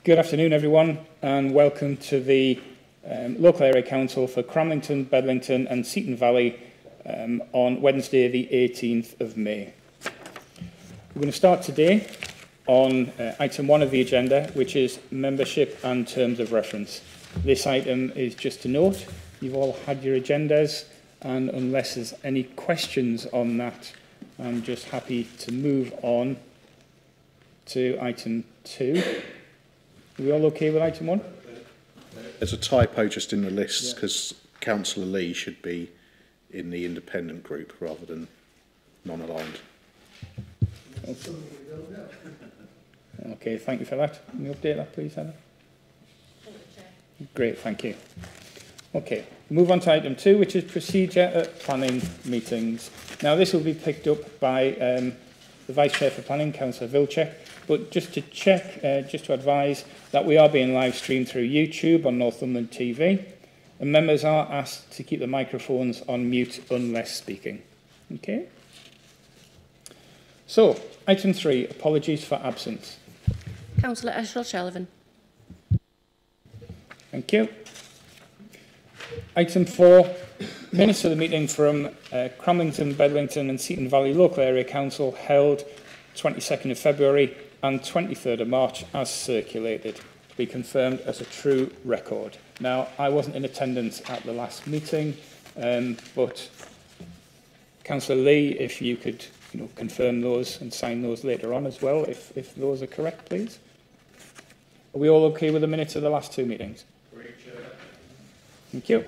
Good afternoon, everyone, and welcome to the Local Area Council for Cramlington, Bedlington and Seaton Valley on Wednesday, the 18th of May. We're going to start today on item 1 of the agenda, which is membership and terms of reference. This item is just a note. You've all had your agendas, and unless there's any questions on that, I'm just happy to move on to item 2. Are we all okay with item 1? There's a typo just in the list because Councillor Lee should be in the independent group rather than non-aligned. Okay, thank you for that. Can you update that, please, Heather? Great, thank you. Okay, move on to item 2, which is procedure at planning meetings. Now, this will be picked up by the Vice Chair for Planning, Councillor Vilcek. But just to check, just to advise that we are being live streamed through YouTube on Northumberland TV, and members are asked to keep the microphones on mute unless speaking. Okay. So, item 3, apologies for absence. Councillor Ashwell-Shelvin. Thank you. Item 4, minutes of the meeting from Cramlington, Bedlington and Seaton Valley Local Area Council held 22nd of February and 23rd of March as circulated, to be confirmed as a true record. Now, I wasn't in attendance at the last meeting, but Councillor Lee, if you could confirm those and sign those later on as well, if those are correct, please. Are we all okay with the minutes of the last 2 meetings? Thank you.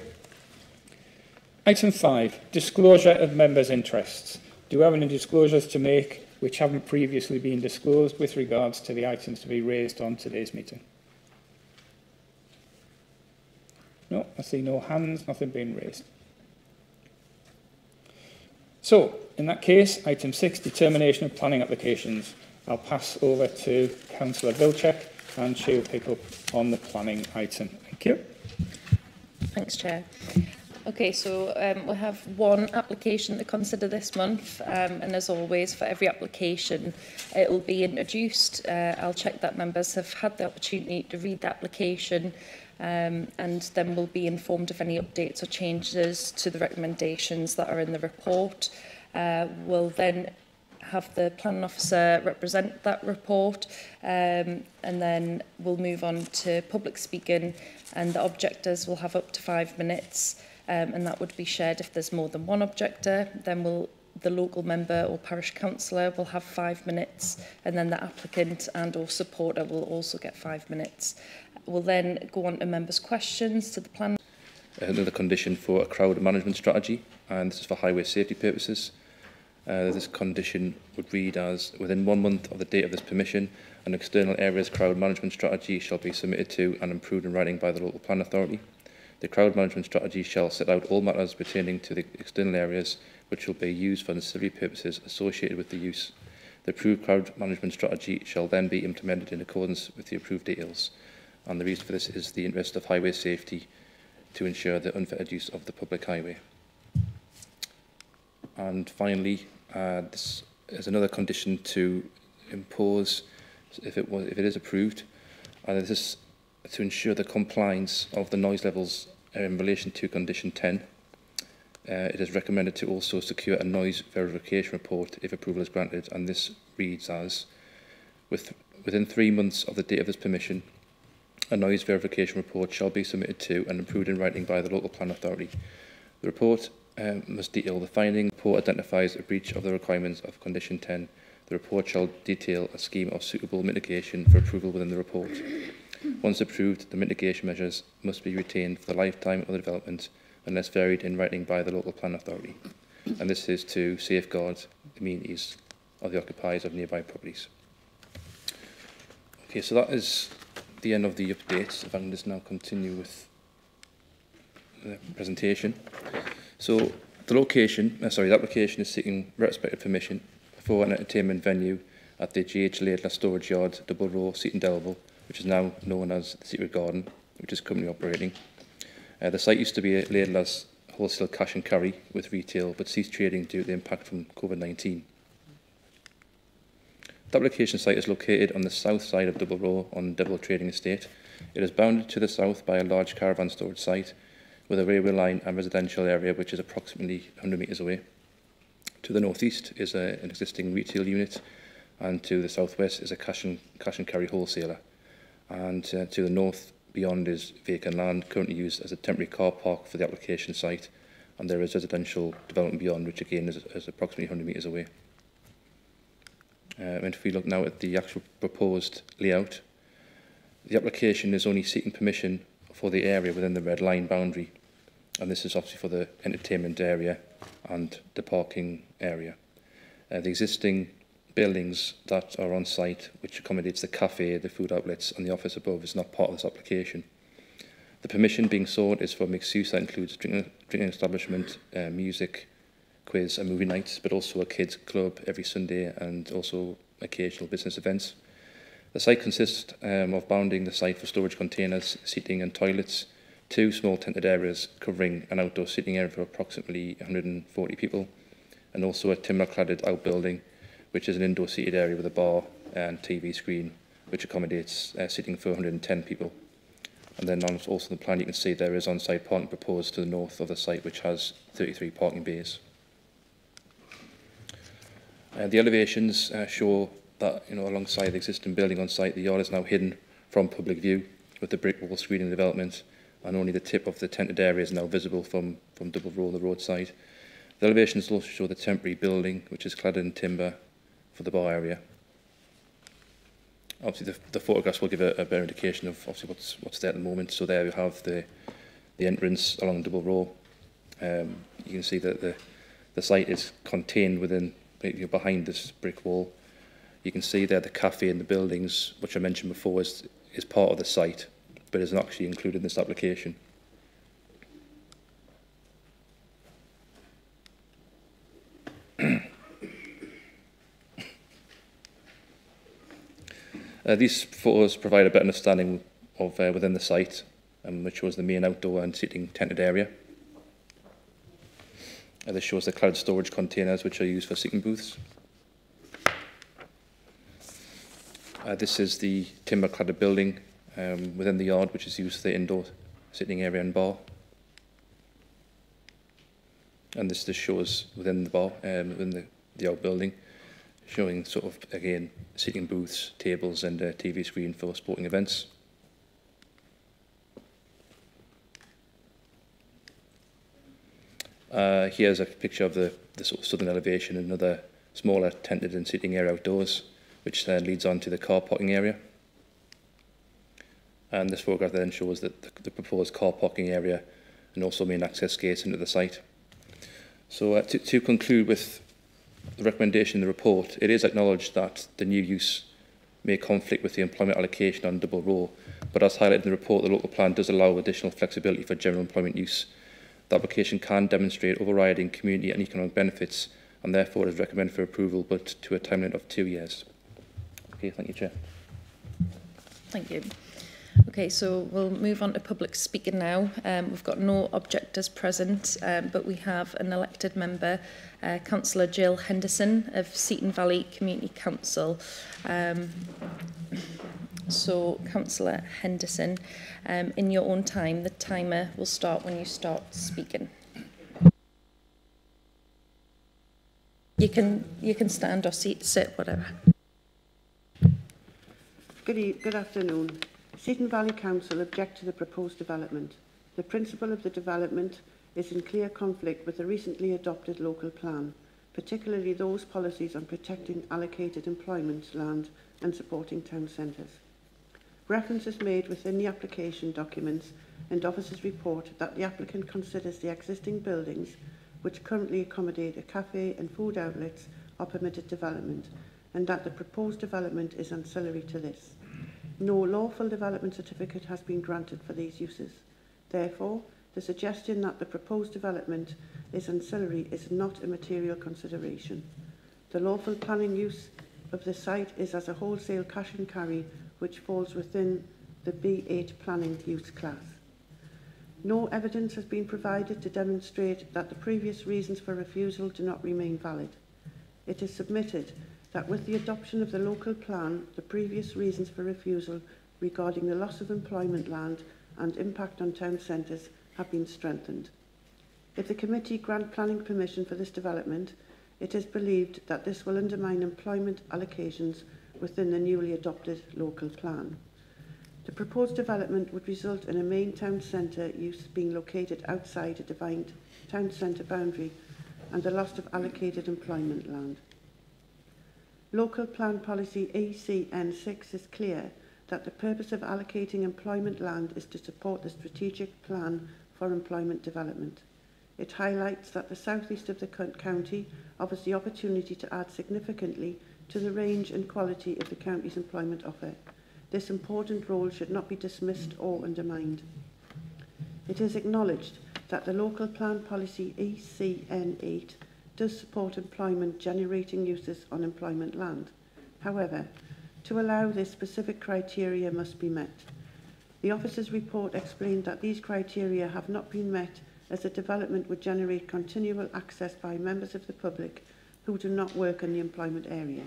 Item 5, disclosure of members' interests. Do we have any disclosures to make which haven't previously been disclosed with regards to the items to be raised on today's meeting? No, I see no hands, nothing being raised. So, in that case, item 6, determination of planning applications. I'll pass over to Councillor Vilcek and she'll pick up on the planning item. Thank you. Thanks, Chair. Okay, so we have one application to consider this month, and as always, for every application, it will be introduced. I'll check that members have had the opportunity to read the application, and then we'll be informed of any updates or changes to the recommendations that are in the report. We'll then have the planning officer represent that report, and then we'll move on to public speaking, and the objectors will have up to 5 minutes. And that would be shared if there's more than one objector. Then the local member or parish councillor will have 5 minutes, and then the applicant and or supporter will also get 5 minutes. We'll then go on to members' questions to the plan. Another condition for a crowd management strategy, and this is for highway safety purposes. This condition would read as, within 1 month of the date of this permission, an external areas crowd management strategy shall be submitted to and approved in writing by the local plan authority. The crowd management strategy shall set out all matters pertaining to the external areas which will be used for ancillary purposes associated with the use. The approved crowd management strategy shall then be implemented in accordance with the approved details. And the reason for this is the interest of highway safety to ensure the unfettered use of the public highway. And finally, this is another condition to impose if it is approved. This is to ensure the compliance of the noise levels in relation to condition 10. It is recommended to also secure a noise verification report if approval is granted, and this reads as, within 3 months of the date of this permission, a noise verification report shall be submitted to and approved in writing by the local plan authority. The report must detail the finding. The report identifies a breach of the requirements of condition 10. The report shall detail a scheme of suitable mitigation for approval within the report. Once approved, the mitigation measures must be retained for the lifetime of the development unless varied in writing by the local plan authority. And this is to safeguard the amenities of the occupiers of nearby properties. Okay, so that is the end of the updates. If I can just now continue with the presentation. So the application is seeking retrospective permission for an entertainment venue at the GH Laidler Storage Yard, Double Row, Seaton Delville, which is now known as the Secret Garden, which is currently operating. The site used to be Laidler's wholesale cash and carry with retail, but ceased trading due to the impact from COVID-19. The application site is located on the south side of Double Row on Devil Trading Estate. It is bounded to the south by a large caravan storage site with a railway line and residential area which is approximately 100 metres away. To the northeast is an existing retail unit, and to the southwest is a cash and carry wholesaler. And to the north beyond is vacant land currently used as a temporary car park for the application site, and there is residential development beyond, which again is approximately 100 metres away. And if we look now at the actual proposed layout, the application is only seeking permission for the area within the red line boundary, and this is obviously for the entertainment area and the parking area. The existing buildings that are on site, which accommodates the cafe, the food outlets and the office above, is not part of this application. The permission being sought is for mixed use that includes drinking establishment, music, quiz and movie nights, but also a kids club every Sunday and also occasional business events. The site consists of bounding the site for storage containers, seating and toilets, 2 small tented areas covering an outdoor seating area for approximately 140 people, and also a timber-cladded outbuilding, which is an indoor seated area with a bar and TV screen, which accommodates seating for 110 people. And then on also the plan you can see there is on-site parking proposed to the north of the site, which has 33 parking bays. The elevations show that, alongside the existing building on site, the yard is now hidden from public view with the brick wall screening development, and only the tip of the tented area is now visible from Double Row on the roadside. The elevations also show the temporary building, which is clad in timber for the bar area. Obviously, the photographs will give a better indication of obviously what's there at the moment. So there we have the entrance along Double Row. You can see that the site is contained within, behind this brick wall. You can see there the cafe and the buildings, which I mentioned before, is part of the site, but is not actually included in this application. These photos provide a better understanding of within the site, which shows the main outdoor and seating tented area. This shows the clad storage containers, which are used for seating booths. This is the timber-cladded building within the yard, which is used for the indoor sitting area and bar. And this just shows within the bar, within the outbuilding, showing sort of, again, seating booths, tables and a TV screen for sporting events. Here's a picture of the sort of southern elevation, another smaller tented and seating area outdoors, which then leads on to the car parking area. And this photograph then shows that the proposed car parking area and also main access gates into the site. So to conclude with the recommendation in the report, it is acknowledged that the new use may conflict with the employment allocation on Double Row, but as highlighted in the report, the local plan does allow additional flexibility for general employment use. The application can demonstrate overriding community and economic benefits, and therefore is recommended for approval, but to a time limit of 2 years. Okay, thank you, Chair. Thank you. Okay, so we'll move on to public speaking now. We've got no objectors present, but we have an elected member, Councillor Jill Henderson of Seaton Valley Community Council. So, Councillor Henderson, in your own time, the timer will start when you start speaking. You can stand or sit, whatever. Good afternoon. Seaton Valley Council object to the proposed development. The principle of the development is in clear conflict with the recently adopted local plan, particularly those policies on protecting allocated employment land and supporting town centres. Reference is made within the application documents and officers report that the applicant considers the existing buildings, which currently accommodate a cafe and food outlets, are permitted development, and that the proposed development is ancillary to this. No lawful development certificate has been granted for these uses. Therefore, the suggestion that the proposed development is ancillary is not a material consideration. The lawful planning use of the site is as a wholesale cash and carry, which falls within the B8 planning use class. No evidence has been provided to demonstrate that the previous reasons for refusal do not remain valid. It is submitted that with the adoption of the local plan, the previous reasons for refusal regarding the loss of employment land and impact on town centres have been strengthened. If the committee grant planning permission for this development, it is believed that this will undermine employment allocations within the newly adopted local plan. The proposed development would result in a main town centre use being located outside a defined town centre boundary and the loss of allocated employment land. Local Plan Policy ECN6 is clear that the purpose of allocating employment land is to support the strategic plan for employment development. It highlights that the southeast of the county offers the opportunity to add significantly to the range and quality of the county's employment offer. This important role should not be dismissed or undermined. It is acknowledged that the Local Plan Policy ECN8 does support employment generating uses on employment land. However, to allow this, specific criteria must be met. The officer's report explained that these criteria have not been met as the development would generate continual access by members of the public who do not work in the employment area.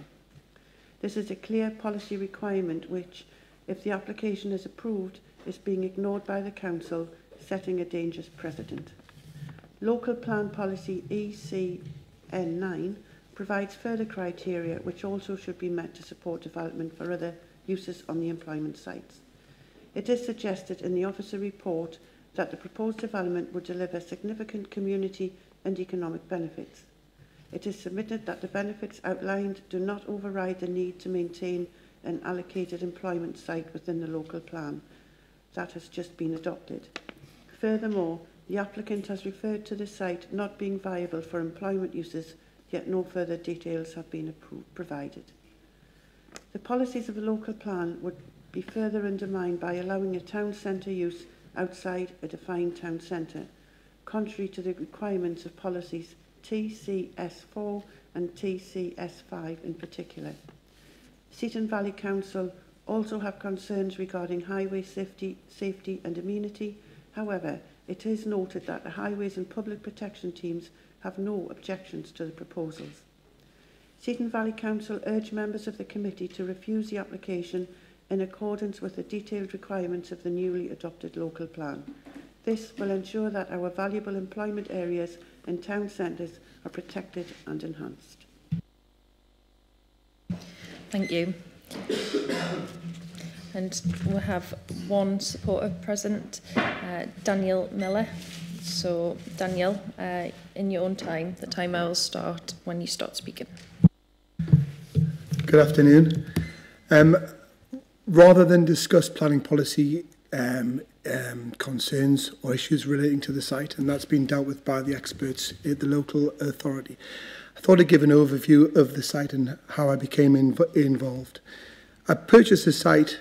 This is a clear policy requirement which, if the application is approved, is being ignored by the Council, setting a dangerous precedent. Local Plan Policy ECN9 provides further criteria which also should be met to support development for other uses on the employment sites. It is suggested in the officer report that the proposed development would deliver significant community and economic benefits. It is submitted that the benefits outlined do not override the need to maintain an allocated employment site within the local plan that has just been adopted. Furthermore, the applicant has referred to the site not being viable for employment uses, yet no further details have been provided. The policies of the local plan would be further undermined by allowing a town centre use outside a defined town centre, contrary to the requirements of policies TCS4 and TCS5 in particular. Seaton Valley Council also have concerns regarding highway safety and amenity. However, it is noted that the highways and public protection teams have no objections to the proposals. Seaton Valley Council urge members of the committee to refuse the application in accordance with the detailed requirements of the newly adopted local plan. This will ensure that our valuable employment areas and town centres are protected and enhanced. Thank you. And we'll have one supporter present, Daniel Miller. So, Daniel, in your own time, the timer will start when you start speaking. Good afternoon. Rather than discuss planning policy concerns or issues relating to the site, and that's been dealt with by the experts at the local authority, I thought I'd give an overview of the site and how I became involved. I purchased the site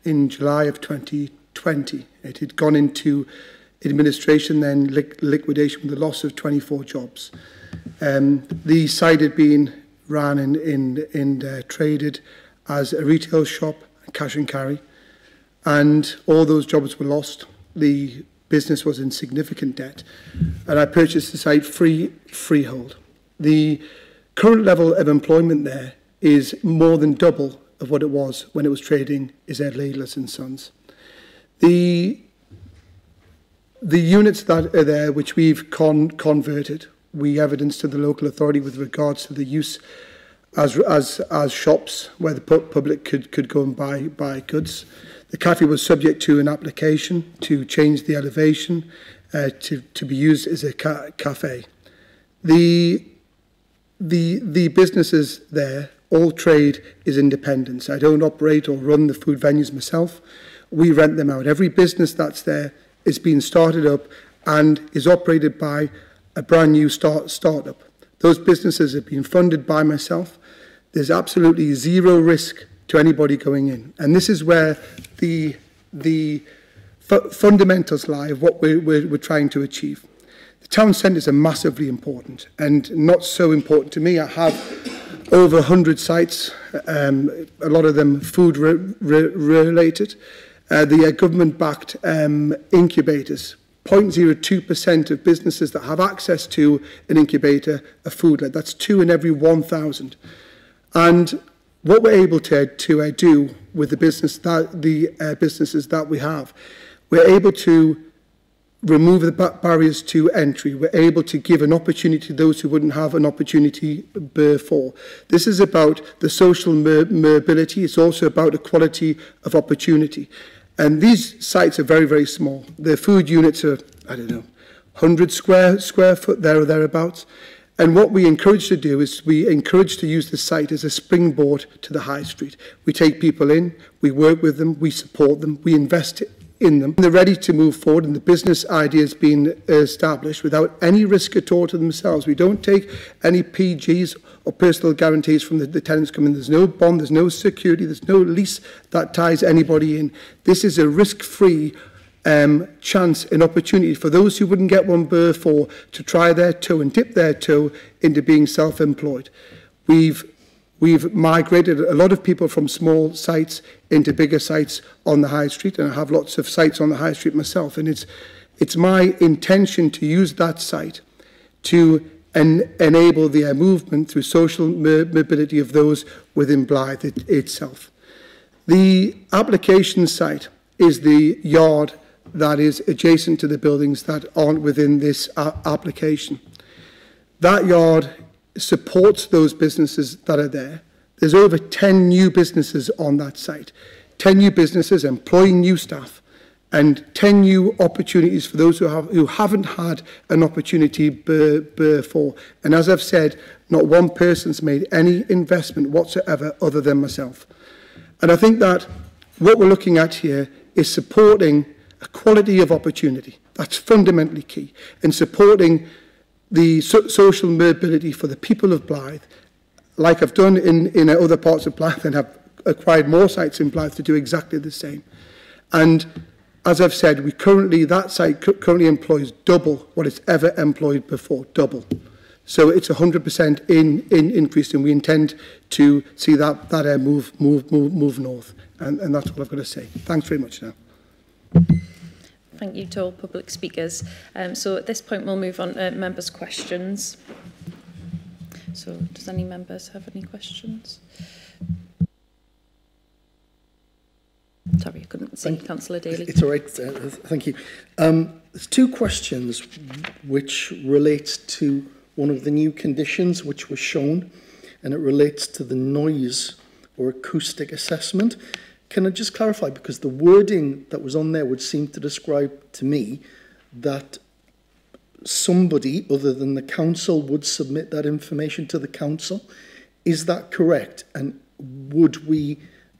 in July of 2020. It had gone into administration, then liquidation with the loss of 24 jobs. The site had been ran and traded as a retail shop, cash and carry, and all those jobs were lost. The business was in significant debt, and I purchased the site freehold. The current level of employment there is more than double of what it was when it was trading as Ed Laidless and Sons. The units that are there, which we've converted, we evidenced to the local authority with regards to the use as shops where the public could go and buy goods. The cafe was subject to an application to change the elevation to be used as a cafe. The businesses there, all trade is independence. I don't operate or run the food venues myself. We rent them out. Every business that's there is being started up and is operated by a brand new startup. Those businesses have been funded by myself. There's absolutely zero risk to anybody going in. And this is where the fundamentals lie of what we're trying to achieve. The town centres are massively important and not so important to me. I have over 100 sites, a lot of them food related. The government-backed incubators, 0.02% of businesses that have access to an incubator are food-led. That's 2 in every 1,000. And what we're able to do with the businesses that we have, we're able to remove the barriers to entry. We're able to give an opportunity to those who wouldn't have an opportunity before. This is about the social mobility. It's also about equality of opportunity. And these sites are very, very small. The food units are, I don't know, 100 square foot, there or thereabouts. And what we encourage to do is we encourage to use the site as a springboard to the high street. We take people in, we work with them, we support them, we invest in them. They're ready to move forward and the business idea has been established without any risk at all to themselves. We don't take any PGs or personal guarantees from the tenants coming in. There's no bond, there's no security, there's no lease that ties anybody in. This is a risk-free chance and opportunity for those who wouldn't get one before to try their toe and dip their toe into being self-employed. We've migrated a lot of people from small sites into bigger sites on the high street, and I have lots of sites on the high street myself, and it's my intention to use that site to enable the movement through social mobility of those within Blythe itself. The application site is the yard that is adjacent to the buildings that aren't within this application. That yard supports those businesses that are there. There's over 10 new businesses on that site, 10 new businesses employing new staff, and 10 new opportunities for those who haven't had an opportunity before. And as I've said, not one person's made any investment whatsoever other than myself. And I think that what we're looking at here is supporting equality of opportunity. That's fundamentally key. And supporting the social mobility for the people of Blythe, like I've done in other parts of Blythe, and have acquired more sites in Blythe to do exactly the same. And as I've said, that site currently employs double what it's ever employed before, double. So it's 100% increase, and we intend to see that move north. And that's all I've got to say. Thanks very much now. Thank you to all public speakers. So at this point, we'll move on to members' questions. So does any members have any questions? Sorry, I couldn't see. Councillor Daly. It's all right. Thank you. There's two questions which relate to one of the new conditions which was shown, and it relates to the noise or acoustic assessment. Can I just clarify, because the wording that was on there would seem to describe to me that somebody other than the council would submit that information to the council. Is that correct? And would we,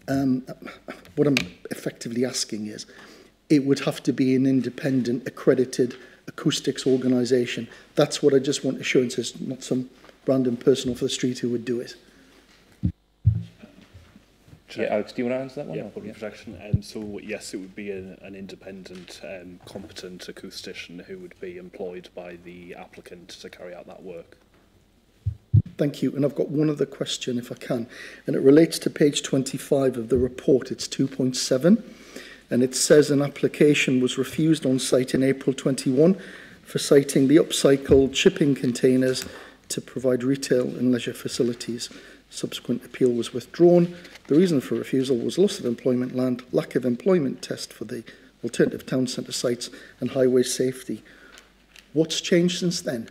what I'm effectively asking is, it would have to be an independent, accredited acoustics organisation. That's what I just want assurances, not some random person off the street who would do it. Yeah, Alex, do you want to answer that one? Yeah, public protection. So yes, it would be an independent, competent acoustician who would be employed by the applicant to carry out that work. Thank you. And I've got one other question, if I can, and it relates to page 25 of the report. It's 2.7, and it says an application was refused on site in April 21 for citing the upcycled shipping containers to provide retail and leisure facilities. Subsequent appeal was withdrawn. The reason for refusal was loss of employment land, lack of employment test for the alternative town centre sites, and highway safety. What's changed since then?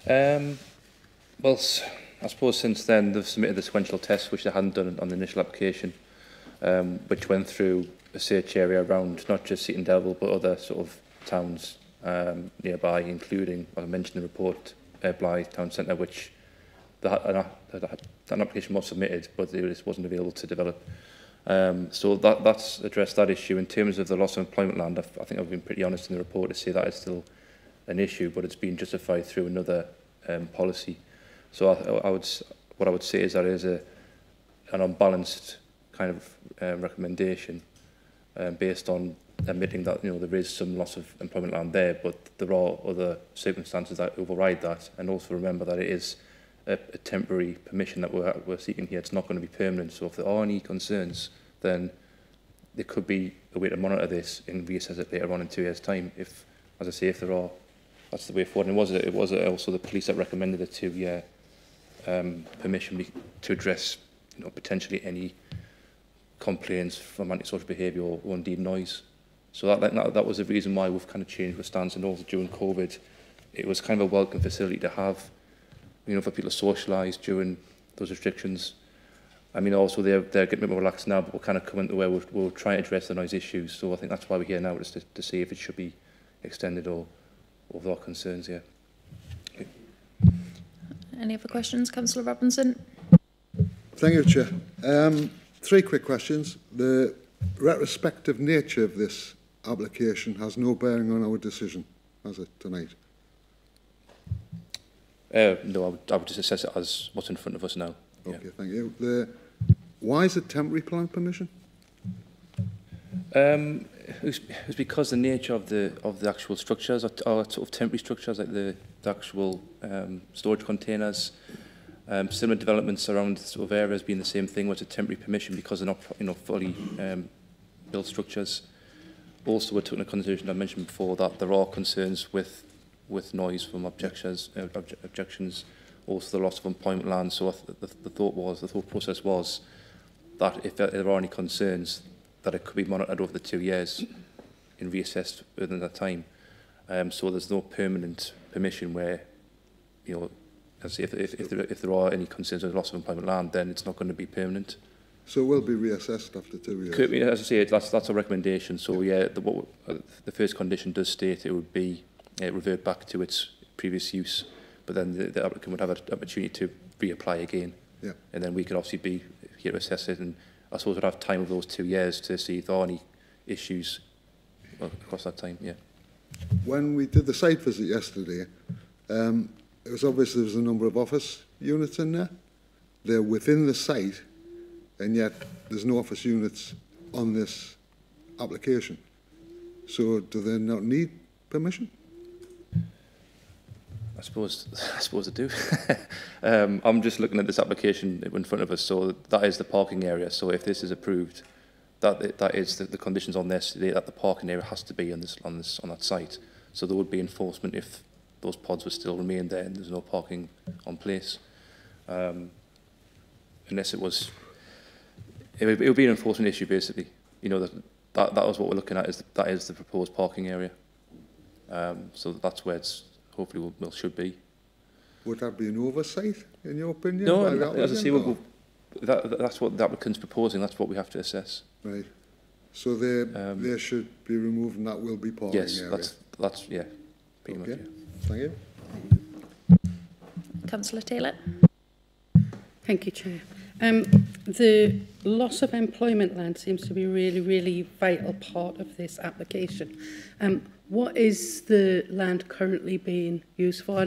Well, I suppose since then they've submitted the sequential test, which they hadn't done on the initial application, which went through a search area around not just Seaton Devil but other sort of towns nearby, including, as I mentioned in the report, Blythe Town Centre, which an application was submitted, but it just wasn't available to develop. So that's addressed that issue. In terms of the loss of employment land, I think I've been pretty honest in the report to say that is still an issue, but it's been justified through another policy. So what I would say is that it is an unbalanced kind of recommendation based on admitting that there is some loss of employment land there, but there are other circumstances that override that. And also remember that it is a temporary permission that we're seeking here. It's not going to be permanent. So if there are any concerns, then there could be a way to monitor this and reassess it later on in 2 years' time. If, as I say, if there are, that's the way forward. And it was also the police that recommended a 2-year permission to address, potentially any complaints from antisocial behaviour or indeed noise. So that was the reason why we've kind of changed the stance. And also during COVID, it was kind of a welcome facility to have, for people to socialise during those restrictions. I mean, also they're getting a bit more relaxed now, but we're kind of coming to where we'll try and address the noise issues. So I think that's why we're here now, just to see if it should be extended or there are concerns here. Okay. Any other questions, Councillor Robinson? Thank you, Chair. 3 quick questions. The retrospective nature of this application has no bearing on our decision, has it, tonight? No, I would just assess it as what's in front of us now. Okay, yeah. Thank you. Why is it temporary plan permission? It was because the nature of the actual structures are sort of temporary structures, like the actual storage containers. Similar developments around sort of areas being the same thing, was a temporary permission because they're not fully built structures. Also, we took into consideration, I mentioned before, that there are concerns with noise from objections. Also the loss of employment land. So the thought process was that if there are any concerns, that it could be monitored over the 2 years and reassessed within that time. So there's no permanent permission where, as if there are any concerns with the loss of employment land, then it's not going to be permanent. So it will be reassessed after 2 years? As I say, that's a recommendation. So yeah, the first condition does state it would be revert back to its previous use, but then the applicant would have an opportunity to reapply again. Yeah. And then we could obviously be here to assess it, and I suppose we'd have time of those 2 years to see if there are any issues across that time. Yeah. When we did the site visit yesterday, it was obvious there was a number of office units in there. They're within the site, and yet there's no office units on this application. So do they not need permission? I suppose they do. I'm just looking at this application in front of us. So that is the parking area. So if this is approved, that is the conditions on this, that the parking area has to be on that site. So there would be enforcement if those pods would still remain there and there's no parking on place. Unless it was, it would be an enforcement issue basically. That was what we're looking at. That is the proposed parking area. So that's where it's hopefully should be. Would that be an oversight, in your opinion? No, as I say, that's what the applicant's proposing. That's what we have to assess. Right. So they should be removed, and that will be parking area. Yes, that's yeah. Pretty much, yeah. Thank you. Councillor Taylor. Thank you, Chair. The loss of employment land seems to be a really, really vital part of this application. What is the land currently being used for? I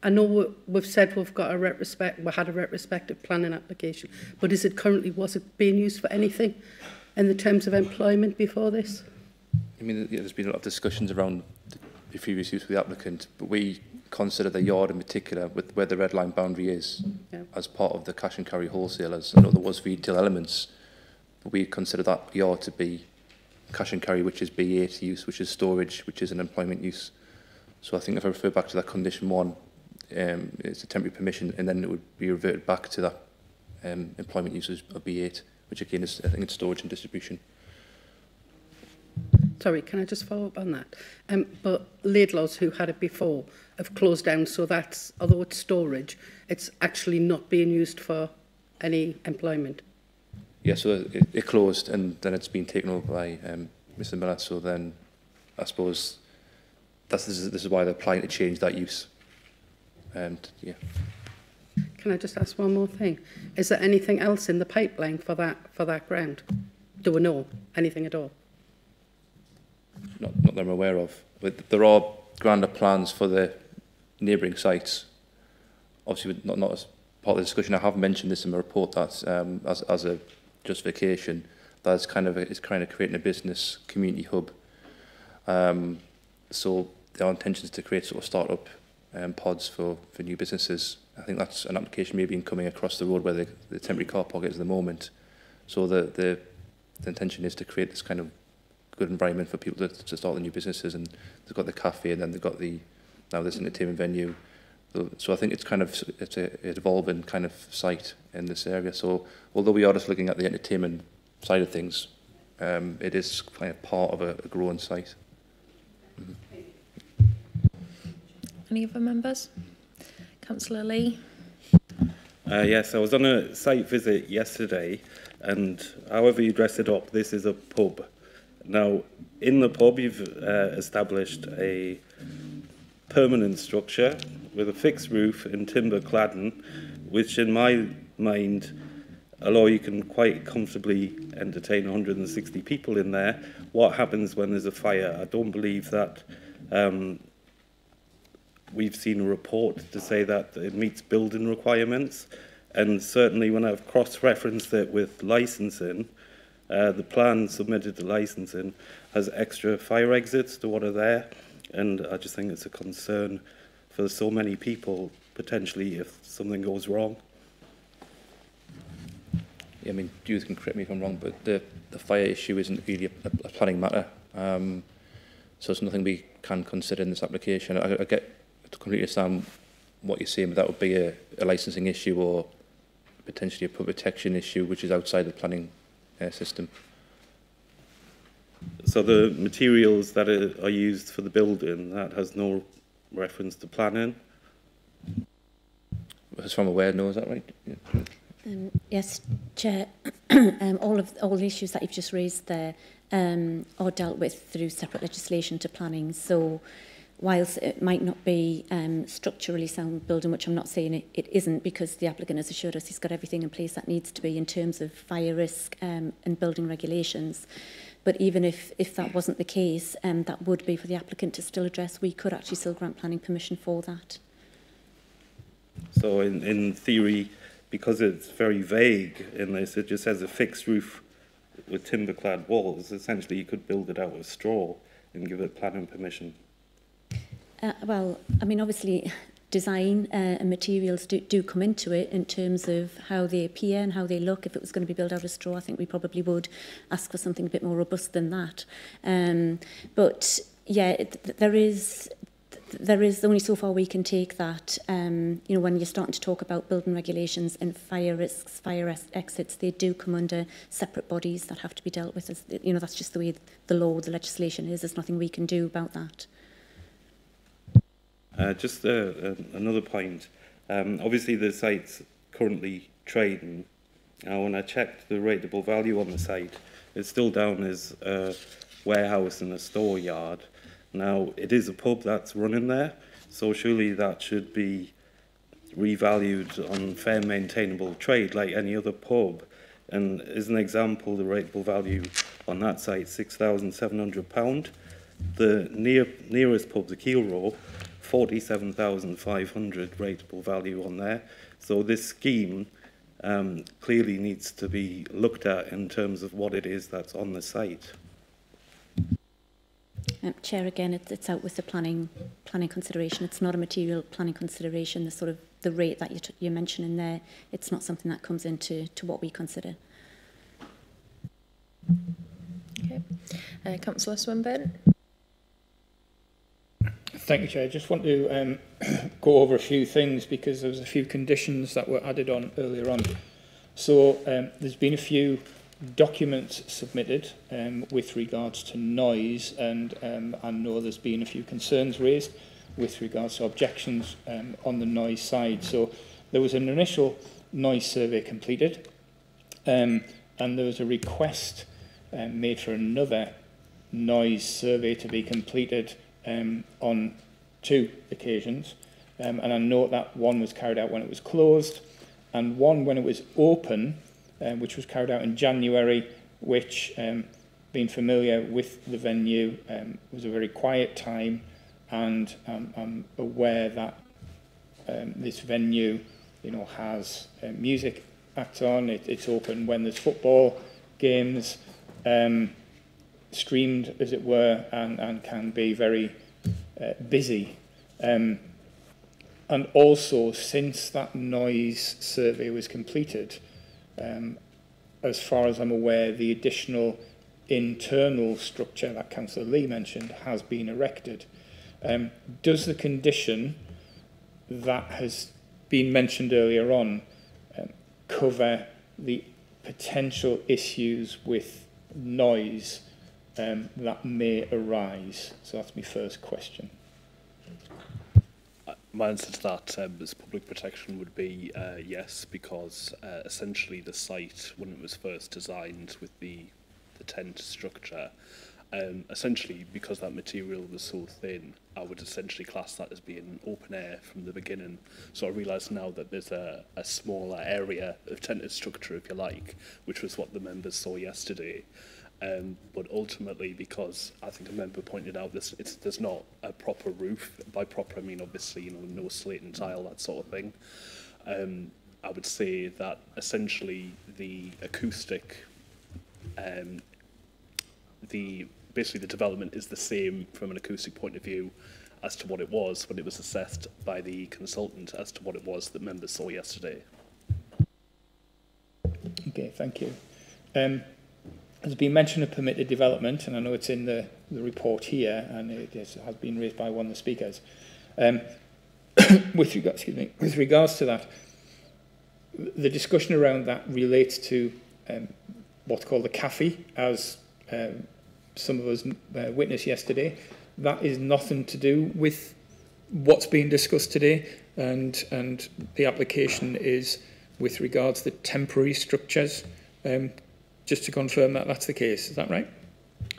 know we've said we've got we had a retrospective planning application, but was it being used for anything in the terms of employment before this? I mean, there's been a lot of discussions around the previous use for the applicant, but we consider the yard in particular, with where the red line boundary is, as part of the cash and carry wholesalers. I know there was retail elements, but we consider that yard to be cash and carry, which is B8 use, which is storage, which is an employment use. So I think if I refer back to that condition 1, it's a temporary permission, and then it would be reverted back to that employment uses of B8, which again is, I think it's storage and distribution. Sorry, can I just follow up on that? But Laidlaws, who had it before, have closed down, so that's, although it's storage, it's actually not being used for any employment. Yeah, so it closed, and then it's been taken over by Mr. Miller. So then, I suppose this is why they're applying to change that use. And yeah. Can I just ask one more thing? Is there anything else in the pipeline for that ground? Do we know anything at all? Not that I'm aware of. But there are grander plans for the neighbouring sites. Obviously, not as part of the discussion. I have mentioned this in my report that as a justification, that is kind of creating a business community hub. So our intention is to create sort of start-up pods for new businesses. I think that's an application maybe coming across the road where the temporary car park is at the moment. So the intention is to create this kind of good environment for people to start the new businesses, and they've got the cafe, and then they've got the now this entertainment venue. So I think it's kind of it's an evolving kind of site in this area. So although we are just looking at the entertainment side of things, it is kind of part of a growing site. Any other members? Councillor Lee. Yes, I was on a site visit yesterday, and however you dress it up, this is a pub. Now, in the pub, you've established a permanent structure with a fixed roof and timber cladding, which in my mind, although you can quite comfortably entertain 160 people in there, what happens when there's a fire? I don't believe that we've seen a report to say that it meets building requirements, and certainly when I've cross-referenced it with licensing, the plan submitted to licensing has extra fire exits to what are there, and I just think it's a concern for so many people, potentially, if something goes wrong. Yeah, I mean, you can correct me if I'm wrong, but the fire issue isn't really a planning matter. So it's nothing we can consider in this application. I get to completely understand what you're saying, but that would be a licensing issue or potentially a public protection issue, which is outside the planning system. So the materials that are used for the building, that has no reference to planning? As far as I'm aware, no, is that right? Yeah. Yes, Chair. All the issues that you've just raised there are dealt with through separate legislation to planning. So whilst it might not be structurally sound building, which I'm not saying it isn't, because the applicant has assured us he's got everything in place that needs to be in terms of fire risk and building regulations. But even if that wasn't the case, that would be for the applicant to still address. We could actually still grant planning permission for that. So in theory, because it's very vague in this, it just has a fixed roof with timber-clad walls. Essentially, you could build it out of straw and give it planning permission. Well, I mean, obviously, design and materials do come into it in terms of how they appear and how they look. If it was going to be built out of straw, I think we probably would ask for something a bit more robust than that. But yeah, there is only so far we can take that. You know, when you're starting to talk about building regulations and fire risks, fire exits, they do come under separate bodies that have to be dealt with. As, you know, that's just the way the law, the legislation is. There's nothing we can do about that. Just another point. Obviously, the site's currently trading. Now, when I checked the rateable value on the site, it's still down as a warehouse and a store yard. Now, it is a pub that's running there, so surely that should be revalued on fair maintainable trade like any other pub. And as an example, the rateable value on that site, £6,700. The nearest pub, the Keel Row, 47,500 rateable value on there. So this scheme clearly needs to be looked at in terms of what it is that's on the site. Chair, again, it's out with the planning consideration. It's not a material planning consideration. The sort of the rate that you're mentioning there, it's not something that comes into what we consider. Okay, Councillor Swinburne. Thank you, Chair. I just want to go over a few things because there was a few conditions that were added on earlier on. So there's been a few documents submitted with regards to noise, and I know there's been a few concerns raised with regards to objections on the noise side. So there was an initial noise survey completed, and there was a request made for another noise survey to be completed on 2 occasions, and I note that one was carried out when it was closed and one when it was open, which was carried out in January, which, being familiar with the venue, was a very quiet time, and I'm aware that this venue, you know, has music acts on. It's open when there's football games, streamed, as it were, and can be very busy. And also, since that noise survey was completed, as far as I'm aware, the additional internal structure that Councillor Lee mentioned has been erected. Does the condition that has been mentioned earlier on cover the potential issues with noise that may arise? So that's my first question. My answer to that as public protection would be yes, because essentially the site, when it was first designed with the tent structure, essentially because that material was so thin, I would essentially class that as being open air from the beginning. So I realise now that there's a smaller area of tented structure, if you like, which was what the members saw yesterday. But ultimately, because I think a member pointed out there's not a proper roof. By proper, I mean obviously, you know, no slate and tile, that sort of thing. I would say that essentially the acoustic, basically the development is the same from an acoustic point of view as to what it was when it was assessed by the consultant as to what it was that members saw yesterday. Okay, thank you. There's been mention of permitted development, and I know it's in the report here, and it has been raised by one of the speakers. With regards to that, the discussion around that relates to what's called the cafe, as some of us witnessed yesterday. That is nothing to do with what's being discussed today, and the application is with regards to temporary structures. Just to confirm that that's the case, is that right?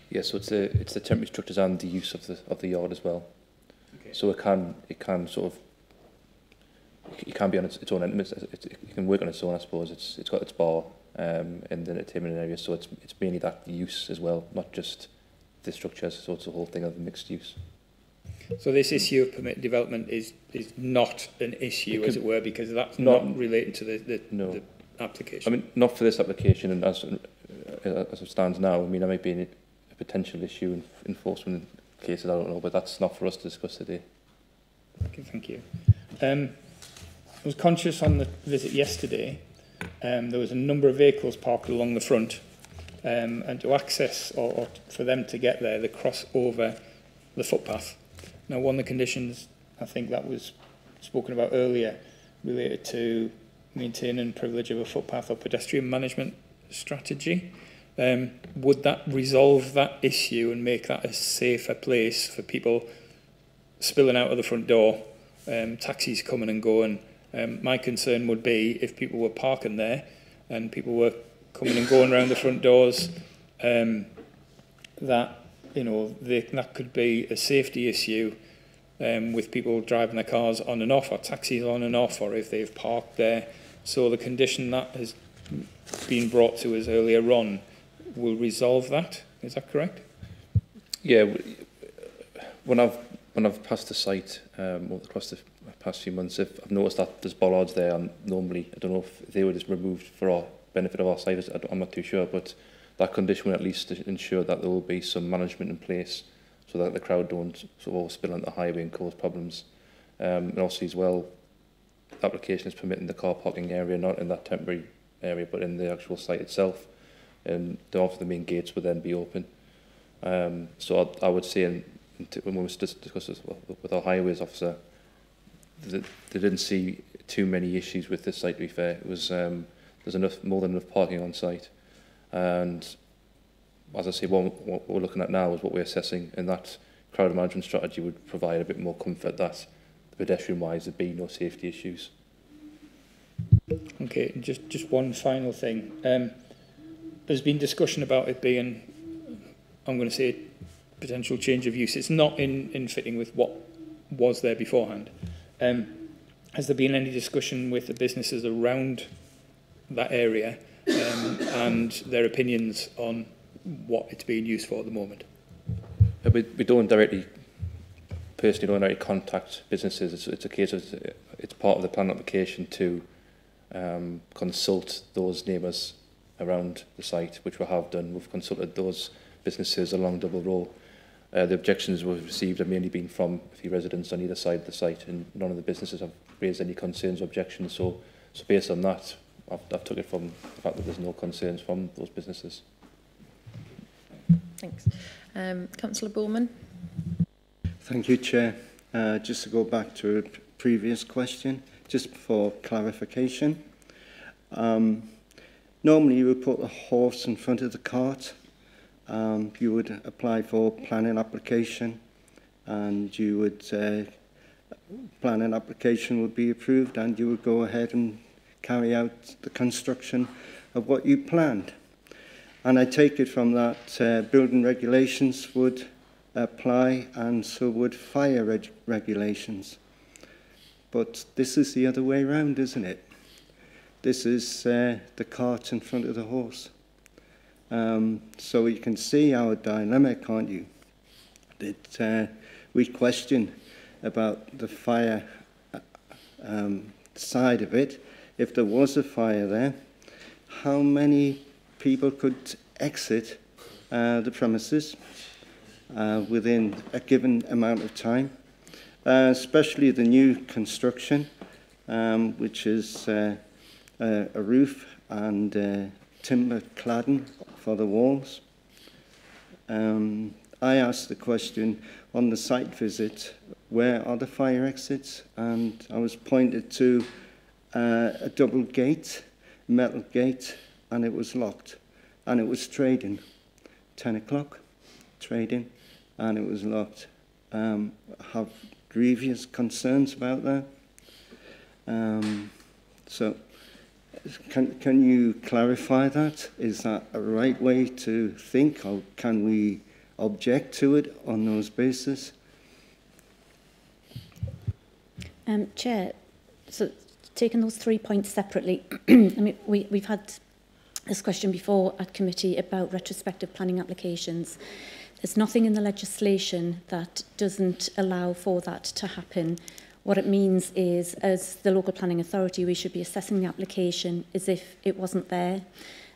Yes, so it's the temporary structures and the use of the yard as well. Okay. So it can sort of, it can be on its own end. It can work on its own, I suppose. It's got its bar in the entertainment area, so it's mainly that use as well, not just the structures. So it's the whole thing of the mixed use. So this issue of permitted development is not an issue, as it were, because that's not relating to the application. I mean, not for this application, and as it stands now. I mean, there might be a potential issue in enforcement cases, I don't know, but that's not for us to discuss today. Okay, thank you. I was conscious on the visit yesterday, there was a number of vehicles parked along the front, and to access, or for them to get there, they cross over the footpath. Now, one of the conditions, I think that was spoken about earlier, related to maintaining privilege of a footpath or pedestrian management strategy. Would that resolve that issue and make that a safer place for people spilling out of the front door, taxis coming and going? My concern would be if people were parking there and people were coming and going around the front doors, that, you know, that could be a safety issue with people driving their cars on and off, or taxis on and off, or if they've parked there. So the condition that has been brought to us earlier on will resolve that. Is that correct? Yeah. When I've passed the site across the past few months, if I've noticed that there's bollards there, and normally I don't know if they were just removed for our benefit of our site. I'm not too sure, but that condition will at least ensure that there will be some management in place so that the crowd don't sort of spill onto the highway and cause problems. And also as well, the application is permitting the car parking area, not in that temporary area, but in the actual site itself. And the main gates would then be open. So I would say, when we discussed this with our highways officer, they didn't see too many issues with this site, to be fair. It was, there's more than enough parking on site. And as I say, what we're looking at now is what we're assessing, and that crowd management strategy would provide a bit more comfort that pedestrian-wise there'd be no safety issues. Okay, just one final thing. There's been discussion about it being, I'm going to say, potential change of use. It's not in fitting with what was there beforehand. Has there been any discussion with the businesses around that area and their opinions on what it's being used for at the moment? We don't personally contact businesses. It's a case of, it's part of the plan application to consult those neighbours around the site, which we have done. We've consulted those businesses along Double Row. The objections we've received have mainly been from a few residents on either side of the site, and none of the businesses have raised any concerns or objections. So based on that, I've took it from the fact that there's no concerns from those businesses. Thanks. Councillor Bowman. Thank you, Chair. Just to go back to a previous question, just for clarification. Normally you would put a horse in front of the cart. You would apply for planning application, and you would planning application would be approved, and you would go ahead and carry out the construction of what you planned. And I take it from that building regulations would apply, and so would fire regulations. But this is the other way around, isn't it? This is the cart in front of the horse. So you can see our dilemma, can't you? That we question about the fire side of it. If there was a fire there, how many people could exit the premises within a given amount of time? Especially the new construction, which is a roof and timber cladding for the walls. I asked the question on the site visit, where are the fire exits? And I was pointed to a double gate, metal gate, and it was locked. And it was trading, 10 o'clock, trading, and it was locked. I have grievous concerns about that. So can you clarify that? Is that a right way to think, or can we object to it on those bases? Chair, so taking those 3 points separately, I mean, we've had this question before at committee about retrospective planning applications. There's nothing in the legislation that doesn't allow for that to happen. What it means is, as the local planning authority, we should be assessing the application as if it wasn't there.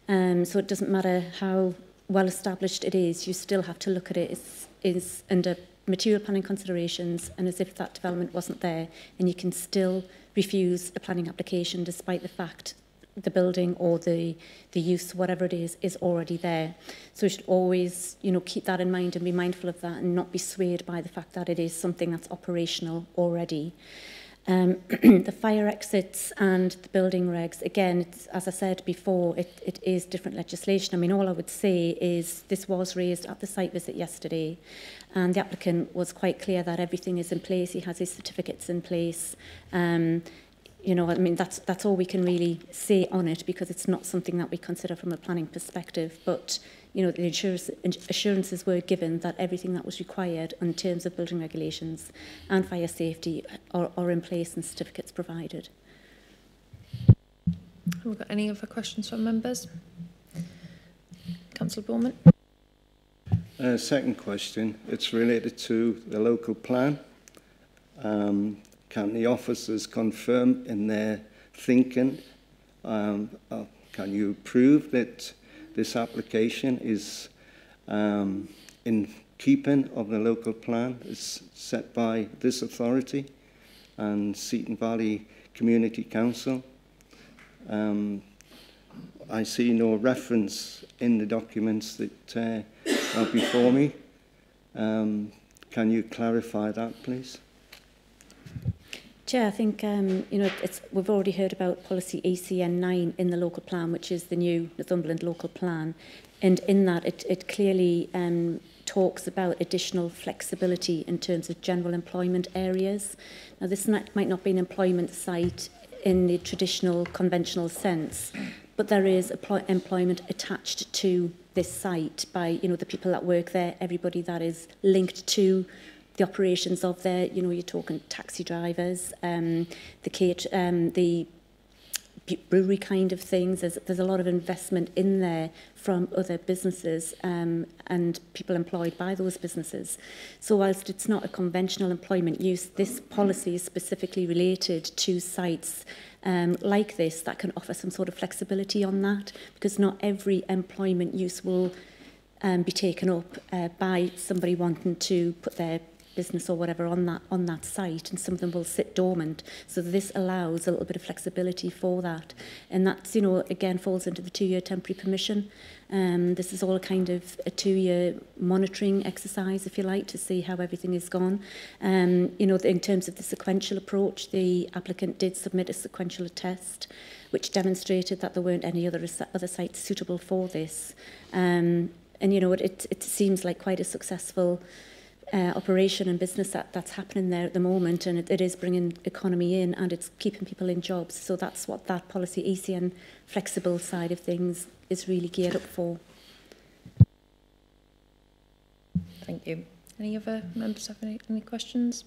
So it doesn't matter how well established it is, you still have to look at it as under material planning considerations and as if that development wasn't there, and you can still refuse a planning application despite the fact the building or the use, whatever it is already there. So we should always, keep that in mind and be mindful of that and not be swayed by the fact that it is something that's operational already. The fire exits and the building regs, again, it's, as I said before, it is different legislation. I mean, all I would say is this was raised at the site visit yesterday, and the applicant was quite clear that everything is in place. He has his certificates in place. I mean, that's all we can really say on it, because it's not something that we consider from a planning perspective. But, the assurances were given that everything that was required in terms of building regulations and fire safety are in place and certificates provided. Have we got any other questions from members? Councillor Bowman. Second question, it's related to the local plan. Can the officers confirm in their thinking, can you prove that this application is in keeping of the local plan is set by this authority and Seaton Valley Community Council? I see no reference in the documents that are before me. Can you clarify that, please? Chair, I think we've already heard about policy ACN 9 in the local plan, which is the new Northumberland local plan, and in that it clearly talks about additional flexibility in terms of general employment areas. Now, this might not be an employment site in the traditional conventional sense, but there is employment attached to this site by the people that work there, everybody that is linked to the operations of there. You're talking taxi drivers, the brewery kind of things. There's a lot of investment in there from other businesses and people employed by those businesses. So whilst it's not a conventional employment use, this policy is specifically related to sites like this that can offer some sort of flexibility on that, because not every employment use will be taken up by somebody wanting to put their business or whatever on that site, and some of them will sit dormant. So this allows a little bit of flexibility for that, and that's, you know, again falls into the 2-year temporary permission. This is all kind of a 2-year monitoring exercise, if you like, to see how everything is gone. You know, in terms of the sequential approach, the applicant did submit a sequential test, which demonstrated that there weren't any other sites suitable for this. And, you know, it seems like quite a successful operation and business that's happening there at the moment, and it is bringing economy in, and it's keeping people in jobs. So that's what that policy ECN flexible side of things is really geared up for. Thank you. Any other members have any questions?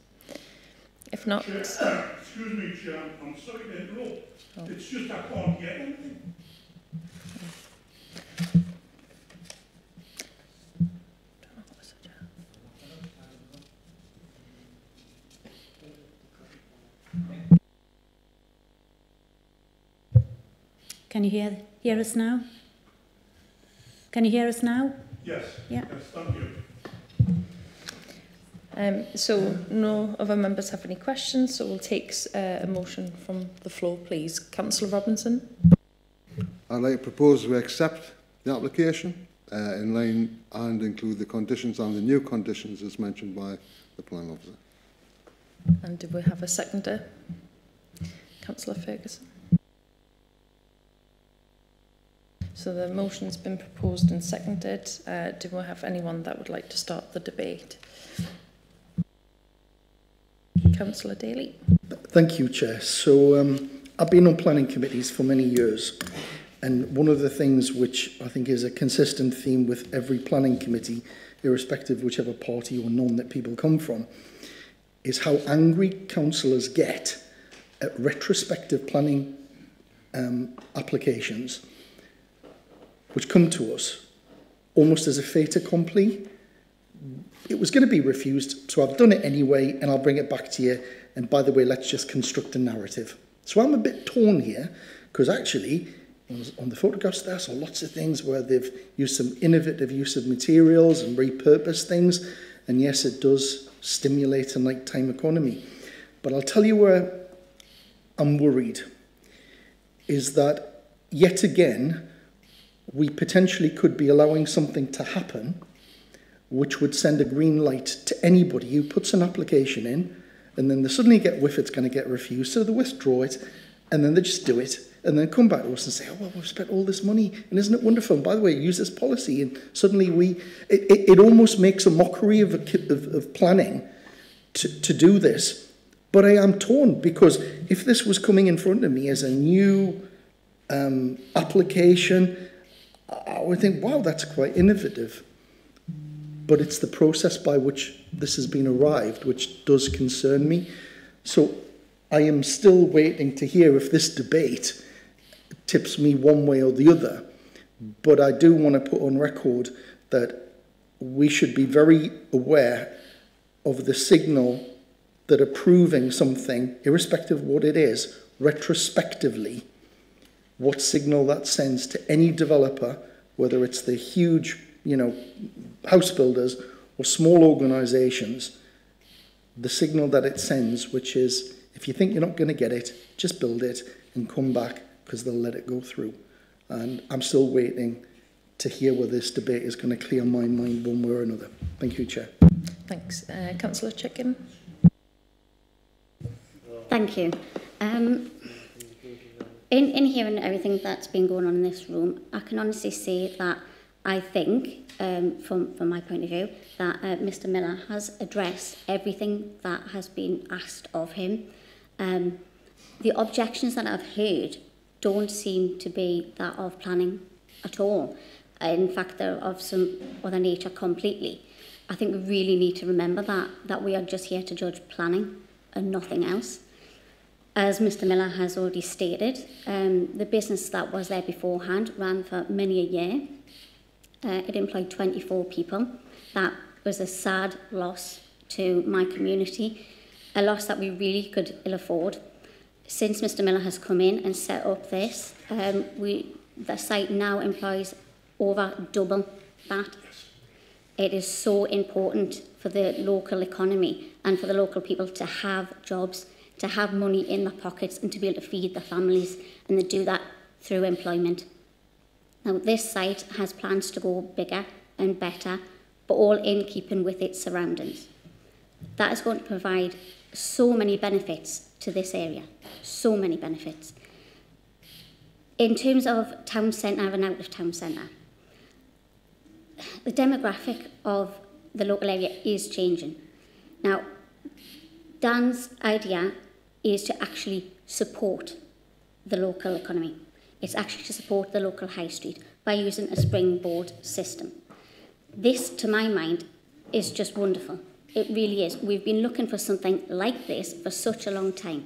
If not... Excuse me, Chair, I'm sorry to interrupt. Oh. It's just I can't get anything. Can you hear us now? Can you hear us now? Yes. Yeah. Yes, thank you. So no other members have any questions, so we'll take a motion from the floor, please. Councillor Robinson. I'd like to propose we accept the application in line and include the conditions and the new conditions as mentioned by the planning officer. And do we have a seconder? Councillor Ferguson. So the motion's been proposed and seconded. Do we have anyone that would like to start the debate? Councillor Daly. Thank you, Chair. So I've been on planning committees for many years, and one of the things which I think is a consistent theme with every planning committee, irrespective of whichever party or none that people come from, is how angry councillors get at retrospective planning applications which come to us almost as a fait accompli. It was going to be refused, so I've done it anyway, and I'll bring it back to you. And by the way, let's just construct a narrative. So I'm a bit torn here, because actually, on the photographs there, I saw lots of things where they've used some innovative use of materials and repurposed things. And yes, it does stimulate a nighttime economy. But I'll tell you where I'm worried, is that yet again, we potentially could be allowing something to happen which would send a green light to anybody who puts an application in, and then they suddenly get whiff it's going to get refused, so they withdraw it, and then they just do it, and then come back to us and say, oh, well, we've spent all this money, and isn't it wonderful? And by the way, use this policy, and suddenly it almost makes a mockery of planning to do this. But I am torn, because if this was coming in front of me as a new application, I would think, wow, that's quite innovative. But it's the process by which this has been arrived which does concern me. So I am still waiting to hear if this debate tips me one way or the other. But I do want to put on record that we should be very aware of the signal that approving something, irrespective of what it is, retrospectively, what signal that sends to any developer, whether it's the huge, house builders or small organisations, the signal that it sends, which is, if you think you're not going to get it, just build it and come back, because they'll let it go through. And I'm still waiting to hear whether this debate is going to clear my mind one way or another. Thank you, Chair. Thanks. Councillor Chicken. Thank you. In hearing everything that's been going on in this room, I can honestly say that I think, from my point of view, that Mr Miller has addressed everything that has been asked of him. The objections that I've heard don't seem to be that of planning at all. In fact, they're of some other nature completely. I think we really need to remember that we are just here to judge planning and nothing else. As Mr Miller has already stated, the business that was there beforehand ran for many a year. It employed 24 people. That was a sad loss to my community, a loss that we really could ill afford. Since Mr Miller has come in and set up this, the site now employs over double that. It is so important for the local economy and for the local people to have jobs, to have money in their pockets and to be able to feed their families, and they do that through employment. Now, this site has plans to go bigger and better, but all in keeping with its surroundings. That is going to provide so many benefits to this area, so many benefits. In terms of town centre and out of town centre, the demographic of the local area is changing. Now, Dan's idea is to actually support the local economy. It's actually to support the local high street by using a springboard system. This, to my mind, is just wonderful. It really is. We've been looking for something like this for such a long time.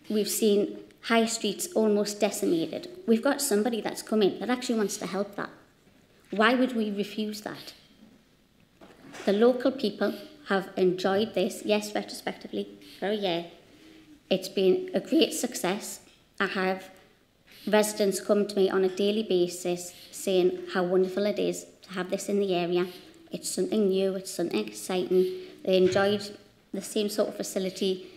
We've seen high streets almost decimated. We've got somebody that's come in that actually wants to help that. Why would we refuse that? The local people have enjoyed this, yes, retrospectively, it's been a great success. I have residents come to me on a daily basis saying how wonderful it is to have this in the area. It's something new, it's something exciting. They enjoyed the same sort of facility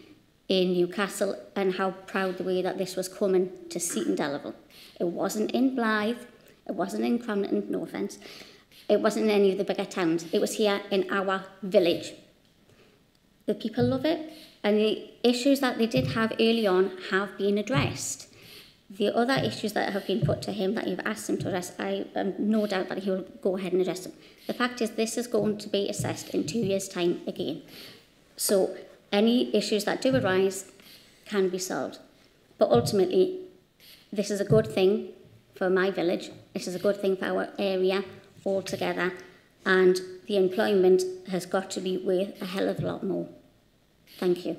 in Newcastle and how proud they were that this was coming to Seaton Delaval. It wasn't in Blythe, it wasn't in Cramlington, no offence. It wasn't in any of the bigger towns. It was here in our village. The people love it, and the issues that they did have early on have been addressed. The other issues that have been put to him that you've asked him to address, I have no doubt that he will go ahead and address them. The fact is, this is going to be assessed in 2 years' time again. So any issues that do arise can be solved. But ultimately, this is a good thing for my village. This is a good thing for our area altogether. And the employment has got to be worth a hell of a lot more. Thank you.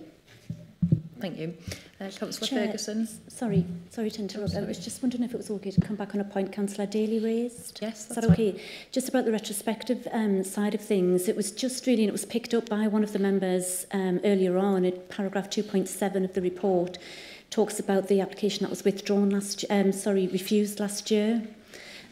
Thank you. Councillor Chair, Ferguson. Sorry to interrupt. I was just wondering if it was okay to come back on a point Councillor Daly raised. Yes, that's okay. Just about the retrospective side of things, it was just really, and it was picked up by one of the members earlier on, in paragraph 2.7 of the report, talks about the application that was withdrawn refused last year.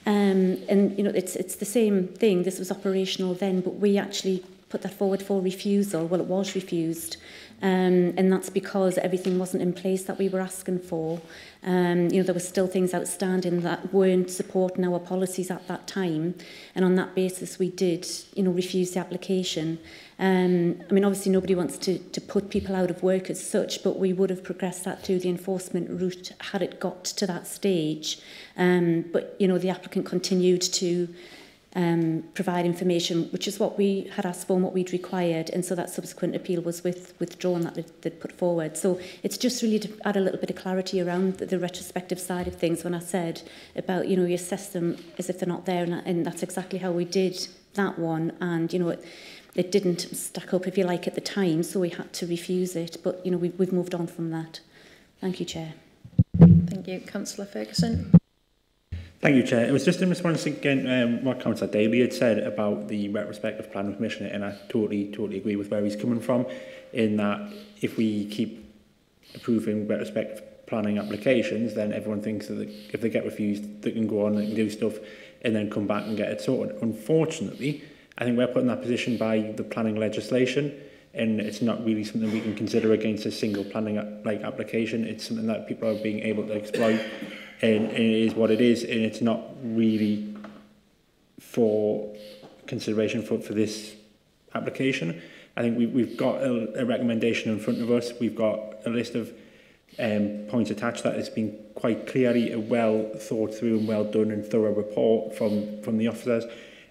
And, you know, it's the same thing. This was operational then, but we actually put that forward for refusal. Well, it was refused. And that's because everything wasn't in place that we were asking for. You know, there were still things outstanding that weren't supporting our policies at that time. And on that basis, we did, you know, refuse the application. I mean, obviously, nobody wants to put people out of work as such, but we would have progressed that through the enforcement route had it got to that stage. But, you know, the applicant continued to provide information, which is what we had asked for and what we'd required, and so that subsequent appeal was withdrawn that they'd put forward. So it's just really to add a little bit of clarity around the retrospective side of things. When I said about, you know, you assess them as if they're not there, and that's exactly how we did that one. And, you know, it didn't stack up, if you like, at the time, so we had to refuse it. But, you know, we've moved on from that. Thank you, Chair. Thank you. Councillor Ferguson. Thank you, Chair. It was just in response again what Councillor Daly had said about the retrospective planning commission, and I totally agree with where he's coming from, in that if we keep approving retrospective planning applications, then everyone thinks that if they get refused, they can go on and do stuff and then come back and get it sorted. Unfortunately, I think we're put in that position by the planning legislation, and it's not really something we can consider against a single planning application. It's something that people are being able to exploit. And it is what it is, and it's not really for consideration for this application. I think we've got a recommendation in front of us. We've got a list of points attached that has been quite clearly a well thought through and well done and thorough report from the officers.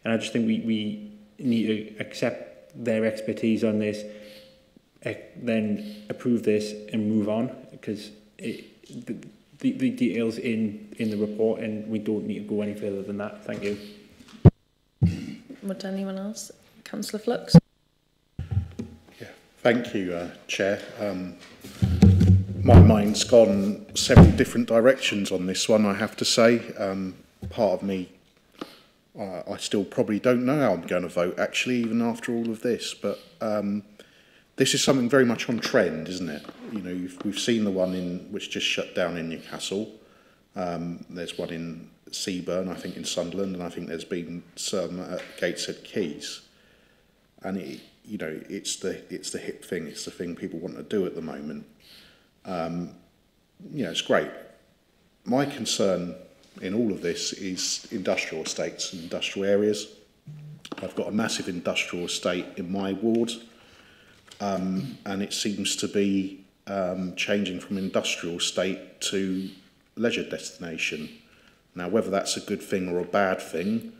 And I just think we need to accept their expertise on this, then approve this and move on, because the details in the report, and we don't need to go any further than that. Thank you. Would anyone else? Councillor Flux. Yeah, thank you, Chair. My mind's gone several different directions on this one, I have to say. Part of me, I still probably don't know how I'm going to vote, actually, even after all of this, but this is something very much on trend, isn't it? You know, we've seen the one which just shut down in Newcastle. There's one in Seaburn, I think in Sunderland, and I think there's been some at Gateshead Quays. And it, you know, it's the hip thing. It's the thing people want to do at the moment. You know, it's great. My concern in all of this is industrial estates and industrial areas. I've got a massive industrial estate in my ward, and it seems to be changing from industrial estate to leisure destination. Now, whether that's a good thing or a bad thing,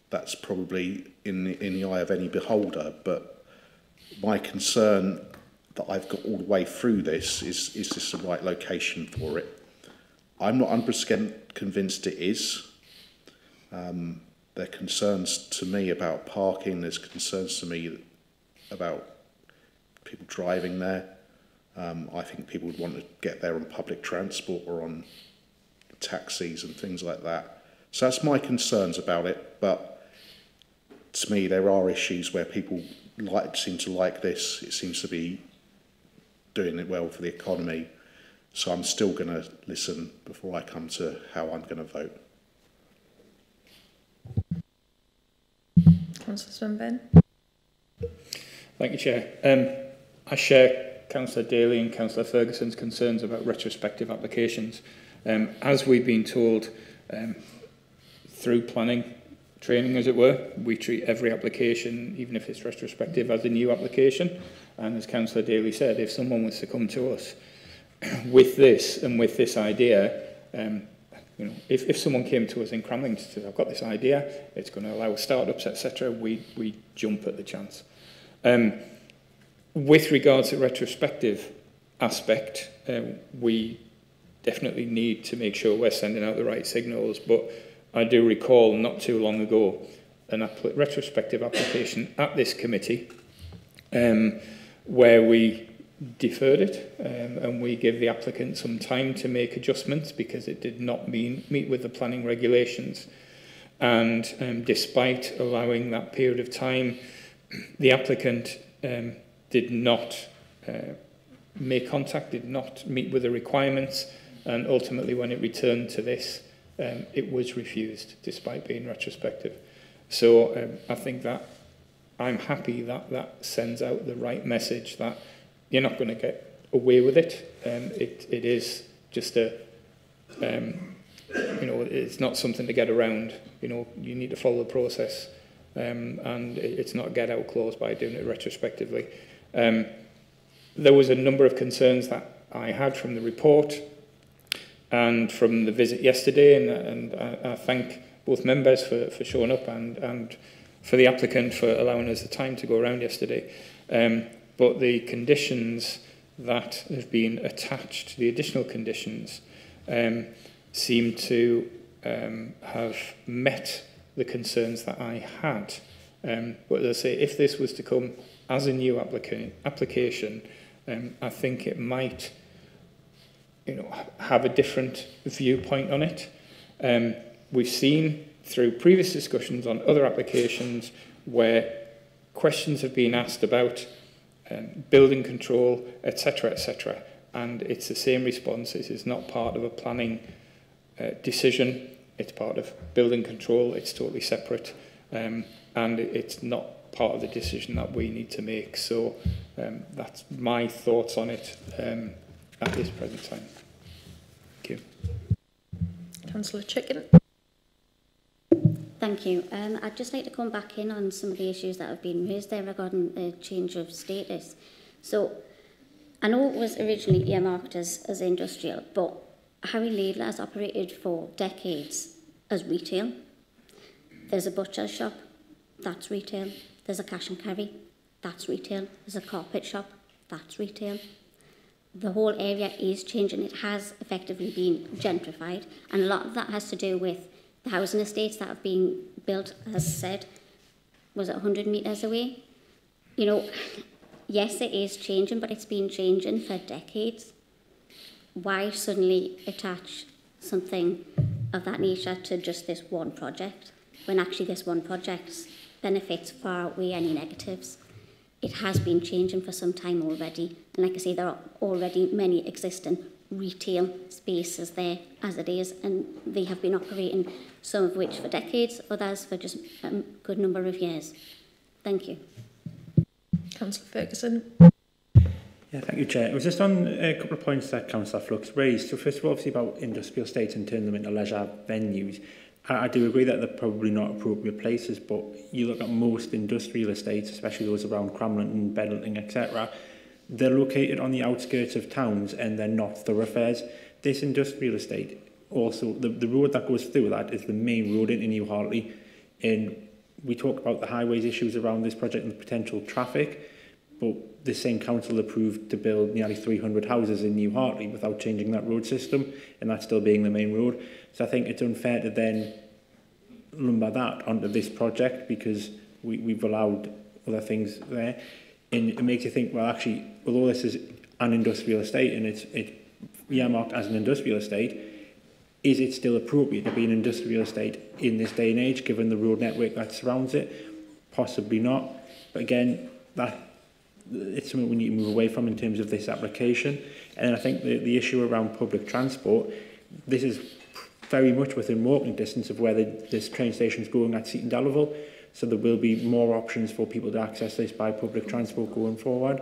that's probably in the eye of any beholder. But my concern that I've got all the way through this is this the right location for it? I'm not 100% convinced it is. There are concerns to me about parking. There's concerns to me about people driving there. I think people would want to get there on public transport or on taxis and things like that. So that's my concerns about it. But to me, there are issues where people seem to like this. It seems to be doing it well for the economy. So I'm still going to listen before I come to how I'm going to vote. Councillor Dunbar. Thank you, Chair. I share Councillor Daly and Councillor Ferguson's concerns about retrospective applications. As we've been told through planning training, as it were, we treat every application, even if it's retrospective, as a new application. And as Councillor Daly said, if someone was to come to us with this and with this idea, you know, if someone came to us in Cramlington and said, I've got this idea, it's going to allow startups, etc., we jump at the chance. With regards to retrospective aspect, we definitely need to make sure we're sending out the right signals, but I do recall not too long ago an retrospective application at this committee where we deferred it and we gave the applicant some time to make adjustments because it did not meet with the planning regulations. And despite allowing that period of time, the applicant did not make contact, did not meet with the requirements, and ultimately when it returned to this, it was refused despite being retrospective. So I think that I'm happy that that sends out the right message that you're not going to get away with it. It is just a, you know, it's not something to get around. You know, you need to follow the process, and it's not a get-out clause by doing it retrospectively. There was a number of concerns that I had from the report and from the visit yesterday, and I thank both members for showing up and for the applicant for allowing us the time to go around yesterday. But the conditions that have been attached, the additional conditions, seem to have met the concerns that I had. But as I say, if this was to come as a new application, I think it might, you know, have a different viewpoint on it. We've seen through previous discussions on other applications where questions have been asked about building control, etc., etc., and it's the same response. It is not part of a planning decision. It's part of building control. It's totally separate, and it's not part of the decision that we need to make. So that's my thoughts on it at this present time. Thank you. Councillor Chicken. Thank you. I'd just like to come back in on some of the issues that have been raised there regarding the change of status. So, I know it was originally earmarked as industrial, but Harry Laidler has operated for decades as retail. There's a butcher's shop, that's retail. There's a cash and carry, that's retail. There's a carpet shop, that's retail. The whole area is changing. It has effectively been gentrified, and a lot of that has to do with the housing estates that have been built, as said, was it 100 metres away? You know, yes, it is changing, but it's been changing for decades. Why suddenly attach something of that nature to just this one project, when actually this one project's benefits far outweigh any negatives? It has been changing for some time already, and like I say, there are already many existing retail spaces there as it is, and they have been operating, some of which for decades, others for just a good number of years. Thank you. Councillor Ferguson. Yeah, thank you, Chair. It was just on a couple of points that Councillor Flux raised. So first of all, obviously about industrial estates and turning them into leisure venues. I do agree that they're probably not appropriate places, but you look at most industrial estates, especially those around Cramlington, Bedlington, etc., they're located on the outskirts of towns and they're not thoroughfares. This industrial estate, also, the road that goes through that is the main road into New Hartley. And we talk about the highways issues around this project and the potential traffic, but the same council approved to build nearly 300 houses in New Hartley without changing that road system, and that still being the main road. So I think it's unfair to then lumber that onto this project because we've allowed other things there. And it makes you think, well, actually, although this is an industrial estate and it's earmarked as an industrial estate, is it still appropriate to be an industrial estate in this day and age, given the road network that surrounds it? Possibly not. But again, it's something we need to move away from in terms of this application. And I think the issue around public transport, this is very much within walking distance of where this train station is going at Seaton Delaval. So there will be more options for people to access this by public transport going forward.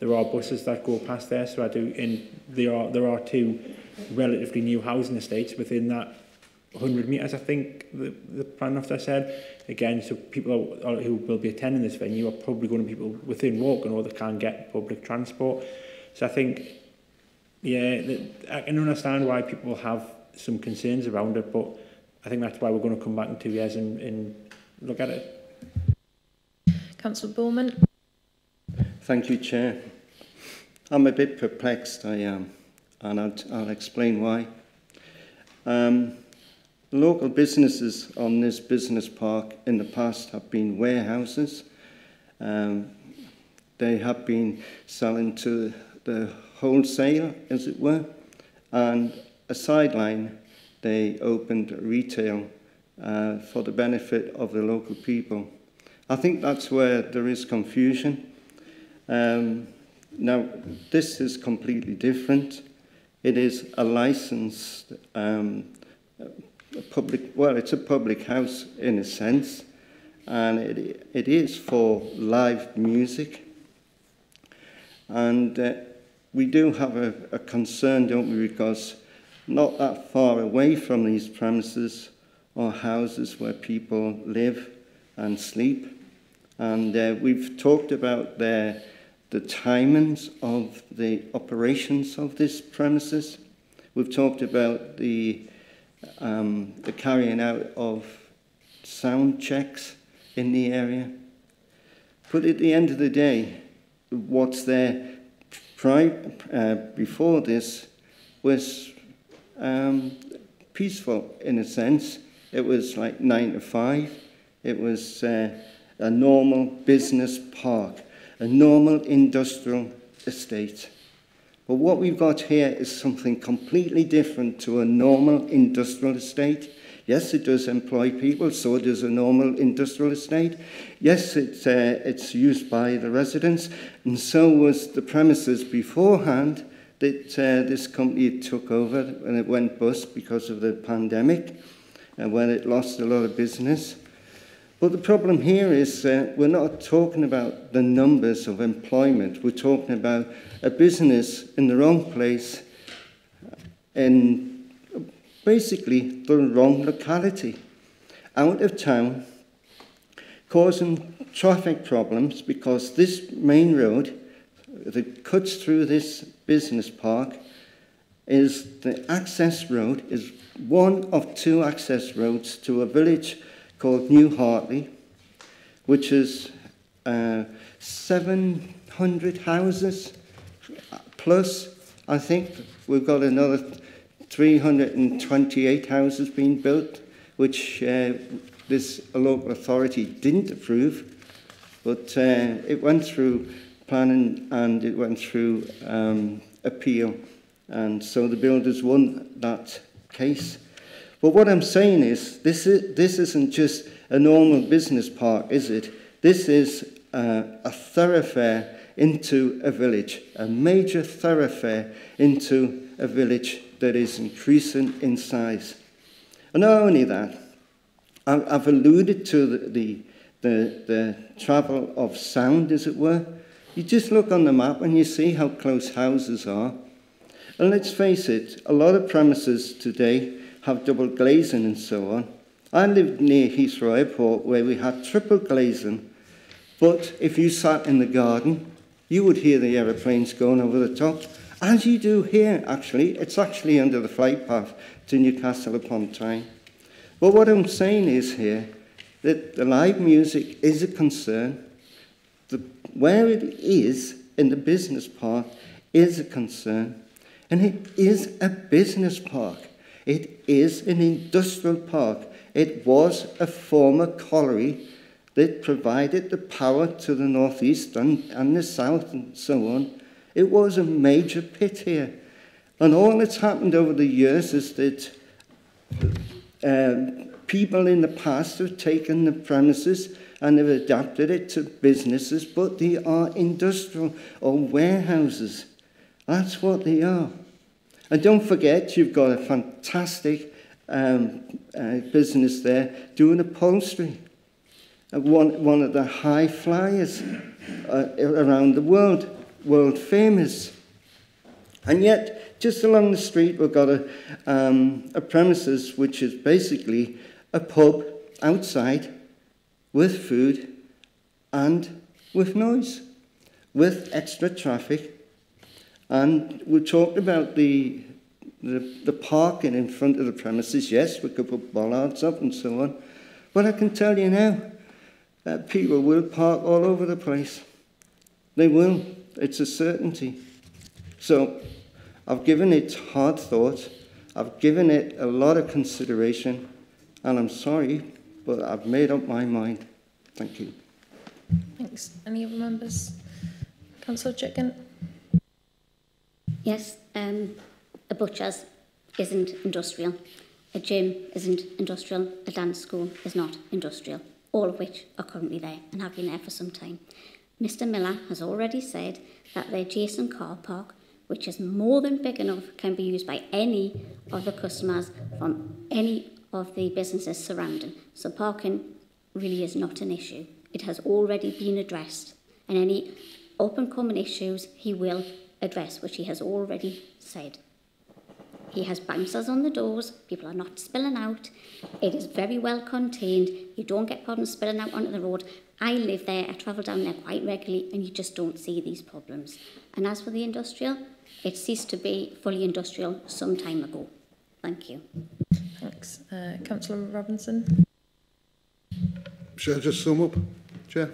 There are buses that go past there, so and there are two relatively new housing estates within that 100 metres, I think the plan officer said. Again, so people who will be attending this venue are probably going to be people within walking or that can't get public transport. So I think, yeah, I can understand why people have some concerns around it, but I think that's why we're going to come back in 2 years and look at it. Councillor Bowman. Thank you, Chair. I'm a bit perplexed, I am, and I'll explain why. Local businesses on this business park in the past have been warehouses. They have been selling to the wholesale, as it were, and a sideline, they opened retail for the benefit of the local people. I think that's where there is confusion. Now, this is completely different. It is a licensed it's a public house in a sense, and it is for live music. And we do have a concern, don't we, because not that far away from these premises are houses where people live and sleep. And we've talked about the timings of the operations of this premises. We've talked about the carrying out of sound checks in the area. But at the end of the day, what's there before this was peaceful in a sense. It was like 9 to 5. It was a normal business park, a normal industrial estate. But what we've got here is something completely different to a normal industrial estate. Yes, it does employ people, so does a normal industrial estate. Yes, it's used by the residents, and so was the premises beforehand that this company took over when it went bust because of the pandemic and when it lost a lot of business. But the problem here is we're not talking about the numbers of employment. We're talking about a business in the wrong place in basically the wrong locality, out of town, causing traffic problems because this main road that cuts through this business park is the access road, is one of 2 access roads to a village called New Hartley, which is 700 houses plus. I think we've got another 328 houses being built, which this local authority didn't approve, but it went through planning and it went through appeal, and so the builders won that case. But what I'm saying is, this isn't just a normal business park, is it? This is a thoroughfare into a village, a major thoroughfare into a village that is increasing in size. And not only that, I've alluded to the travel of sound, as it were. You just look on the map and you see how close houses are. And let's face it, a lot of premises today have double glazing and so on. I lived near Heathrow Airport where we had triple glazing, but if you sat in the garden, you would hear the aeroplanes going over the top, as you do here, actually. It's actually under the flight path to Newcastle upon Tyne. But what I'm saying is here that the live music is a concern. Where it is in the business park is a concern. And it is a business park. It is an industrial park. It was a former colliery that provided the power to the northeast and the south and so on. It was a major pit here. And all that's happened over the years is that people in the past have taken the premises and have adapted it to businesses, but they are industrial or warehouses. That's what they are. And don't forget, you've got a fantastic business there doing upholstery. One of the high flyers around the world, world famous. And yet, just along the street, we've got a premises which is basically a pub outside with food and with noise, with extra traffic. And we talked about the parking in front of the premises. Yes, we could put bollards up and so on. But I can tell you now that people will park all over the place. They will. It's a certainty. So I've given it hard thought. I've given it a lot of consideration. And I'm sorry, but I've made up my mind. Thank you. Thanks. Any other members? Councillor Chicken? Yes, a butcher's isn't industrial. A gym isn't industrial. A dance school is not industrial. All of which are currently there and have been there for some time. Mr. Miller has already said that the adjacent car park, which is more than big enough, can be used by any of the customers from any of the businesses surrounding. So parking really is not an issue. It has already been addressed, and any up-and-coming issues he will address, which he has already said. He has bouncers on the doors. People are not spilling out. It is very well contained. You don't get problems spilling out onto the road. I live there. I travel down there quite regularly, and you just don't see these problems. And as for the industrial, it ceased to be fully industrial some time ago. Thank you. Thanks. Councillor Robinson? Shall I just sum up, Chair?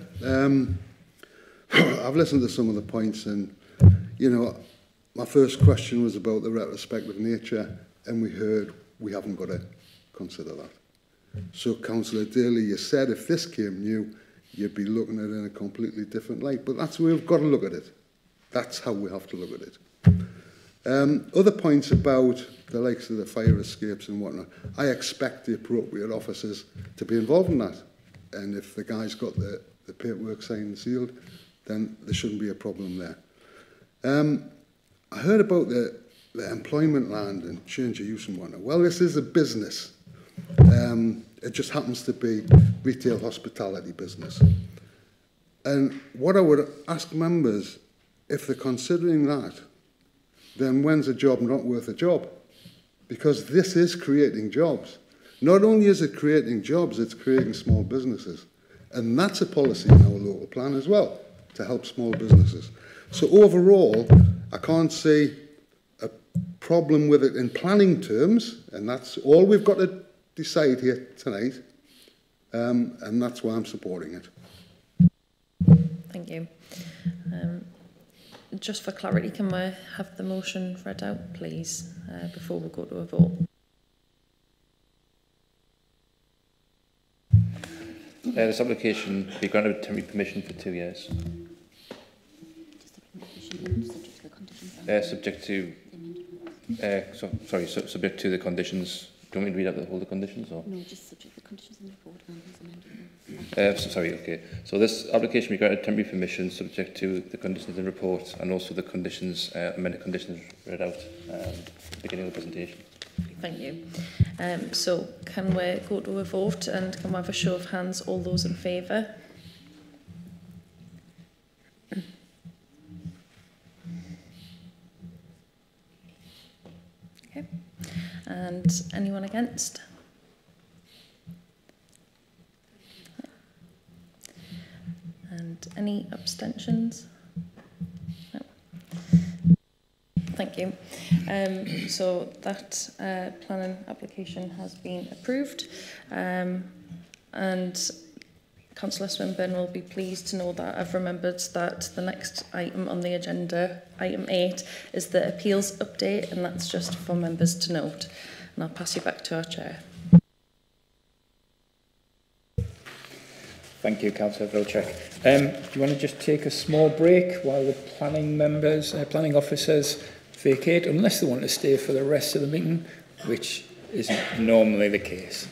I've listened to some of the points, and, you know, my first question was about the retrospective nature, and we heard we haven't got to consider that. So, Councillor Daly, you said if this came new, you'd be looking at it in a completely different light, but that's the way we've got to look at it. That's how we have to look at it. Other points about the likes of the fire escapes and whatnot, I expect the appropriate officers to be involved in that. And if the guy's got the paperwork signed and sealed, then there shouldn't be a problem there. I heard about the employment land and change of use and whatnot. Well, this is a business. It just happens to be retail hospitality business. And what I would ask members, if they're considering that, then when's a job not worth a job? Because this is creating jobs. Not only is it creating jobs, it's creating small businesses. And that's a policy in our local plan as well, to help small businesses. So overall, I can't see a problem with it in planning terms, and that's all we've got to decide here tonight, and that's why I'm supporting it. Thank you. Just for clarity, can we have the motion read out, please, before we go to a vote? This application be granted temporary permission for 2 years. Subject to subject to the conditions Do you want me to read out all the conditions? Or? No, just subject the conditions in the report and as amended. Sorry, okay. So this application we granted temporary permission subject to the conditions in the report and also the conditions, amended conditions read out at the beginning of the presentation. Thank you. So can we go to a vote and can we have a show of hands, all those in favour? Okay. And anyone against? And any abstentions? No. Thank you. So that planning application has been approved, and Councillor Swinburne will be pleased to know that I've remembered that the next item on the agenda, item 8, is the appeals update, and that's just for members to note. And I'll pass you back to our chair. Thank you, Councillor Vilchek. Do you want to just take a small break while the planning members, planning officers vacate, unless they want to stay for the rest of the meeting, which isn't normally the case.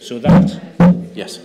So that, yes.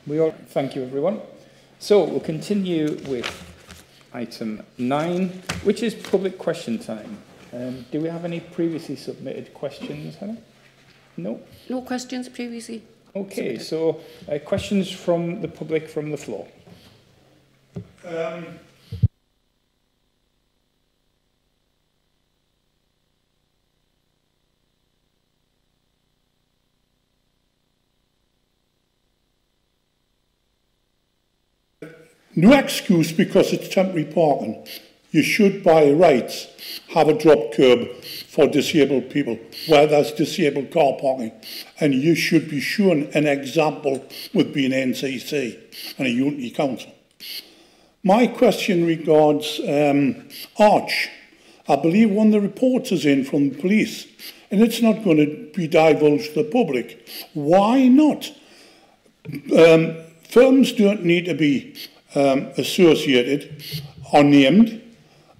Thank you, everyone. So we'll continue with item 9, which is public question time. Do we have any previously submitted questions, Hannah? No? No questions previously. Okay, so questions from the public from the floor. No excuse because it's temporary parking. You should, by rights, have a drop curb for disabled people where there's disabled car parking. And you should be shown an example with being NCC and a Unity Council. My question regards Arch. I believe one of the reports is in from the police and it's not going to be divulged to the public. Why not? Firms don't need to be associated or named,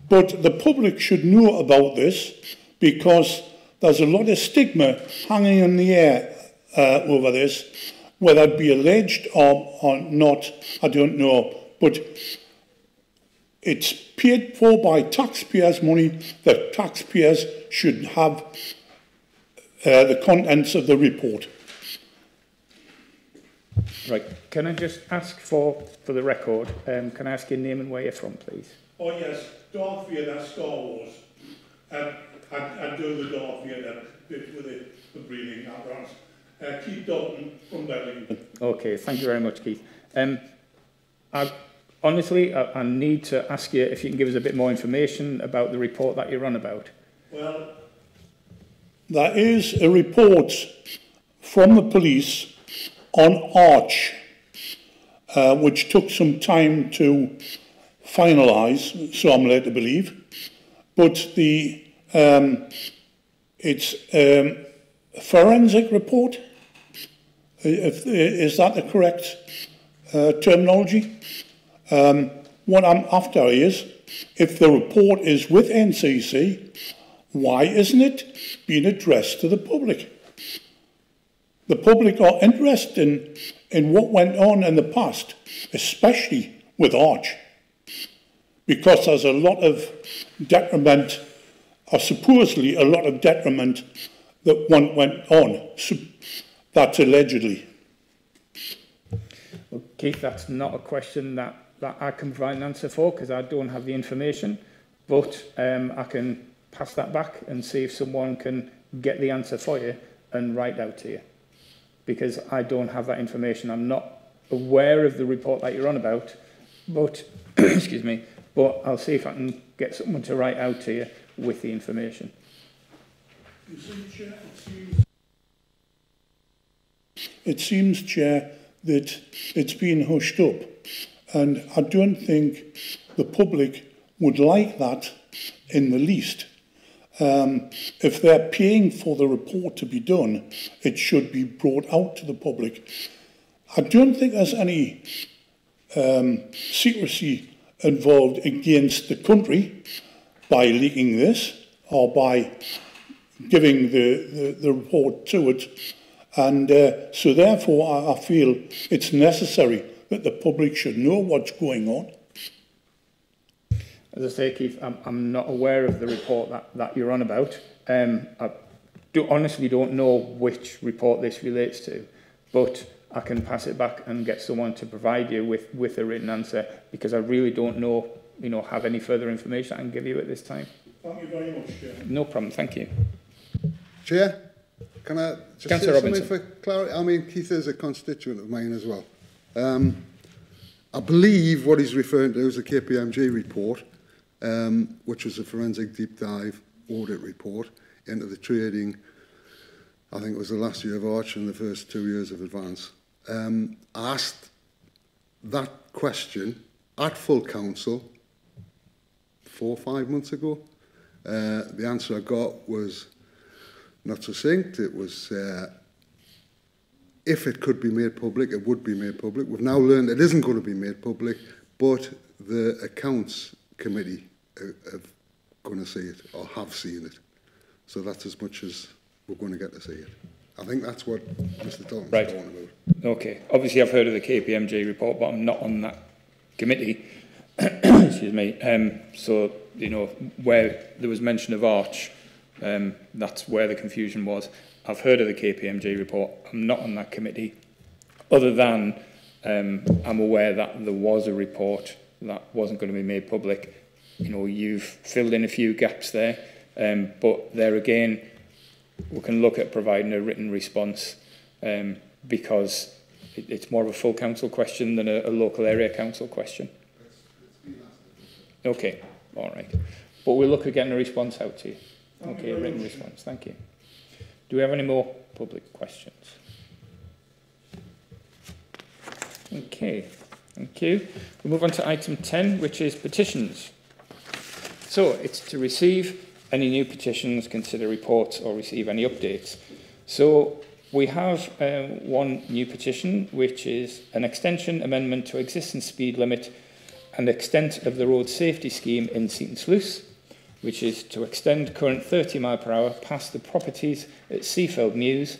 but the public should know about this because there's a lot of stigma hanging in the air over this, whether it be alleged or not, I don't know, but it's paid for by taxpayers' money. The taxpayers should have the contents of the report. Right, can I just ask for the record, can I ask your name and where you're from, please? Oh yes, Darth Vader, Star Wars. I do the Darth Vader bit with the breathing apparatus. Keith Dalton from Bedlington. Okay, thank you very much, Keith. Honestly, I need to ask you if you can give us a bit more information about the report that you're on about. Well, there is a report from the police on Arch, which took some time to finalise, so I'm led to believe. But it's a forensic report. Is that the correct terminology? What I'm after is, if the report is with NCC, why isn't it being addressed to the public? The public are interested in what went on in the past, especially with Arch, because there's a lot of detriment, or supposedly a lot of detriment that went on. So that's allegedly. Well, Keith, that's not a question that I can provide an answer for because I don't have the information, but I can pass that back and see if someone can get the answer for you and write out to you. Because I don't have that information. I'm not aware of the report that you're on about, but, excuse me, but I'll see if I can get someone to write out to you with the information. It seems, Chair, that it's been hushed up, and I don't think the public would like that in the least. If they're paying for the report to be done, it should be brought out to the public. I don't think there's any secrecy involved against the country by leaking this or by giving the report to it. And so therefore I feel it's necessary that the public should know what's going on. As I say, Keith, I'm not aware of the report that you're on about. I honestly don't know which report this relates to, but I can pass it back and get someone to provide you with a written answer because I really don't know, have any further information I can give you at this time. Thank you very much, Chair. No problem, thank you. Chair, can I just Councillor say something Robinson. for clarity? I mean, Keith is a constituent of mine as well. I believe what he's referring to is the KPMG report, which was a forensic deep dive audit report into the trading, I think it was the last year of Arch and the first 2 years of Advance. I asked that question at full council 4 or 5 months ago. The answer I got was not succinct. It was if it could be made public, it would be made public. We've now learned it isn't going to be made public, but the accounts committee are going to see it or have seen it. So that's as much as we're going to get to see it. I think that's what Mr. Dalton's Right. talking about. Okay. Obviously, I've heard of the KPMG report, but I'm not on that committee. Excuse me. So, you know, where there was mention of Arch, that's where the confusion was. I've heard of the KPMG report. I'm not on that committee. Other than I'm aware that there was a report that wasn't going to be made public. You know, you've filled in a few gaps there, but there again, we can look at providing a written response because it's more of a full council question than a local area council question. Okay, all right. But we'll look at getting a response out to you. Okay, a written response. Thank you. Do we have any more public questions? Okay, thank you. We move on to item 10, which is petitions. So it's to receive any new petitions, consider reports, or receive any updates. So we have one new petition, which is an extension amendment to existing speed limit and extent of the road safety scheme in Seaton Sluice, which is to extend current 30 mph past the properties at Seafeld Mews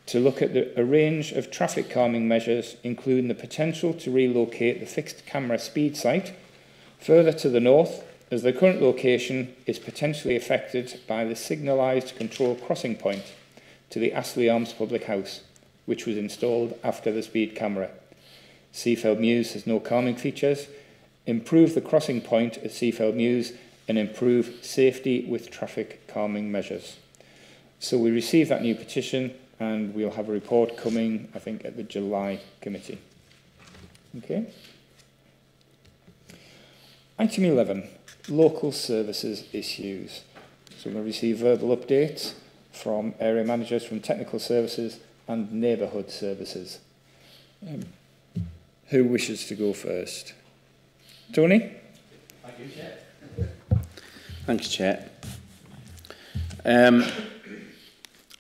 to look at a range of traffic calming measures, including the potential to relocate the fixed camera speed site further to the north, as the current location is potentially affected by the signalised control crossing point to the Astley Arms Public House, which was installed after the speed camera. Seafeld Mews has no calming features. Improve the crossing point at Seafeld Mews and improve safety with traffic calming measures. So we received that new petition and we'll have a report coming, I think, at the July committee. Okay. Item 11, local services issues. So we'll receive verbal updates from area managers from technical services and neighbourhood services. Who wishes to go first? Tony? Thank you, Chair. Thanks, Chair.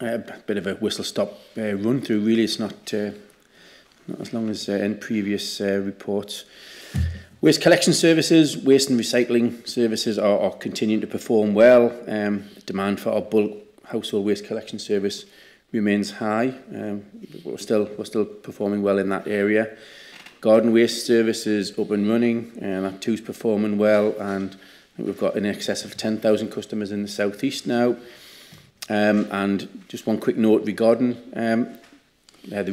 A bit of a whistle-stop run through. Really, it's not as long as in previous reports. Waste collection services, waste and recycling services are continuing to perform well. Demand for our bulk household waste collection service remains high. We're still performing well in that area. Garden waste service is up and running, and that too's performing well, and I think we've got in excess of 10,000 customers in the southeast now. And just one quick note regarding the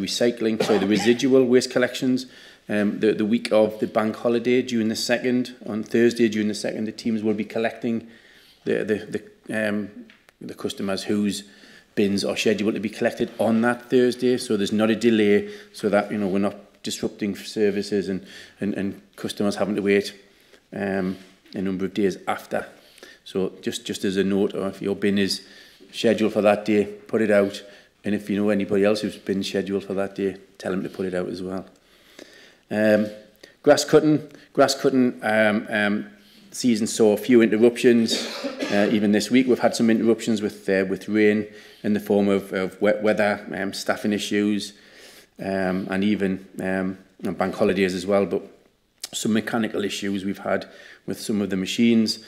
residual waste collections. The week of the bank holiday, on Thursday during the 2nd, the teams will be collecting the customers whose bins are scheduled to be collected on that Thursday. So there's not a delay, so that we're not disrupting services and customers having to wait a number of days after. So just as a note, or if your bin is scheduled for that day, put it out. And if you know anybody else who's been scheduled for that day, tell them to put it out as well. Grass cutting season saw a few interruptions. Even this week we've had some interruptions with rain in the form of wet weather, staffing issues, and even bank holidays as well. But some mechanical issues we've had with some of the machines.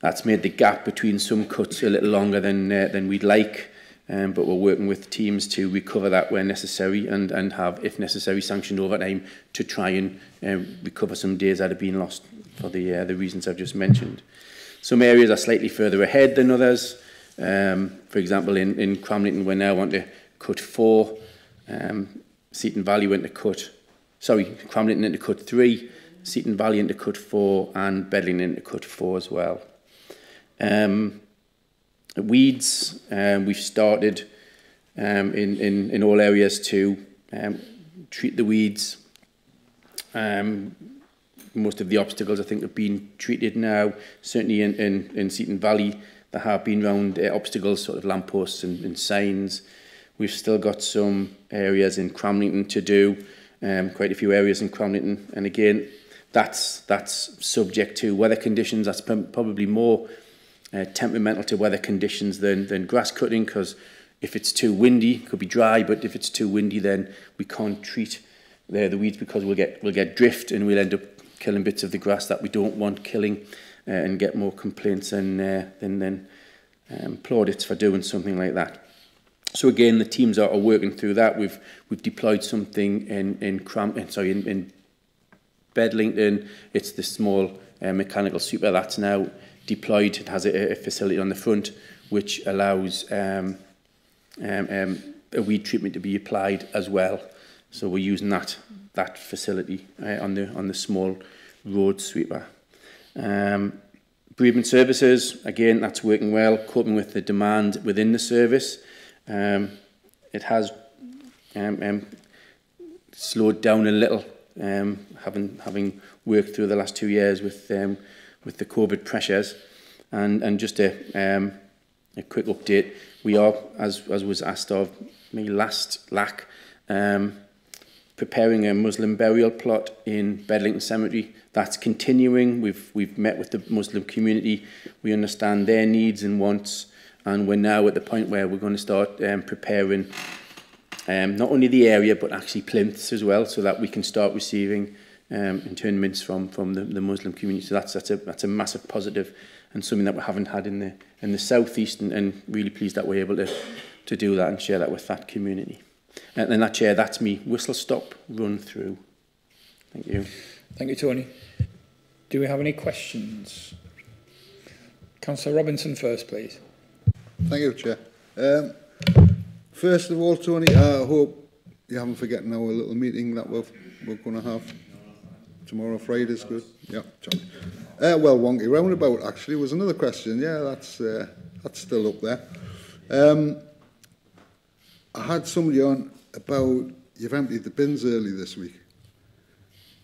That's made the gap between some cuts a little longer than we'd like. But we're working with teams to recover that where necessary and have, if necessary, sanctioned overtime to try and recover some days that have been lost for the reasons I've just mentioned. Some areas are slightly further ahead than others. For example, in Cramlington, we're now on to cut 4. Seaton Valley went to Cramlington into cut 3, Seaton Valley into cut 4, and Bedlington into cut 4 as well. Weeds, we've started in all areas to treat the weeds. Most of the obstacles I think have been treated now. Certainly in Seaton Valley there have been round obstacles, sort of lampposts and signs. We've still got some areas in Cramlington to do, quite a few areas in Cramlington, and again that's subject to weather conditions. That's probably more temperamental to weather conditions than grass cutting, because if it's too windy, it could be dry, but if it's too windy, then we can't treat the weeds, because we'll get drift and we'll end up killing bits of the grass that we don't want killing, and get more complaints than plaudits for doing something like that. So again, the teams are working through that. We've deployed something in Bedlington. It's the small mechanical sweeper that's now deployed. It has a facility on the front which allows a weed treatment to be applied as well. So we're using that facility on the small road sweeper. Bereavement services, again, that's working well, coping with the demand within the service. It has slowed down a little, having worked through the last 2 years with the COVID pressures. And just a quick update, we are, as was asked of me last LAC, preparing a Muslim burial plot in Bedlington Cemetery. That's continuing. We've met with the Muslim community. We understand their needs and wants, and we're now at the point where we're going to start preparing not only the area but actually plinths as well, so that we can start receiving internments from the Muslim community. So that's a massive positive, and something that we haven't had in the southeast, and really pleased that we're able to do that and share that with that community. And that, Chair, that's me whistle stop run through. Thank you. Thank you, Tony. Do we have any questions? Councillor Robinson first, please. Thank you, Chair. First of all, Tony, I hope you haven't forgotten our little meeting that we're going to have tomorrow. Friday's good. Yeah, Johnny. Well, wonky roundabout actually was another question. Yeah, that's still up there. I had somebody on about you've emptied the bins early this week.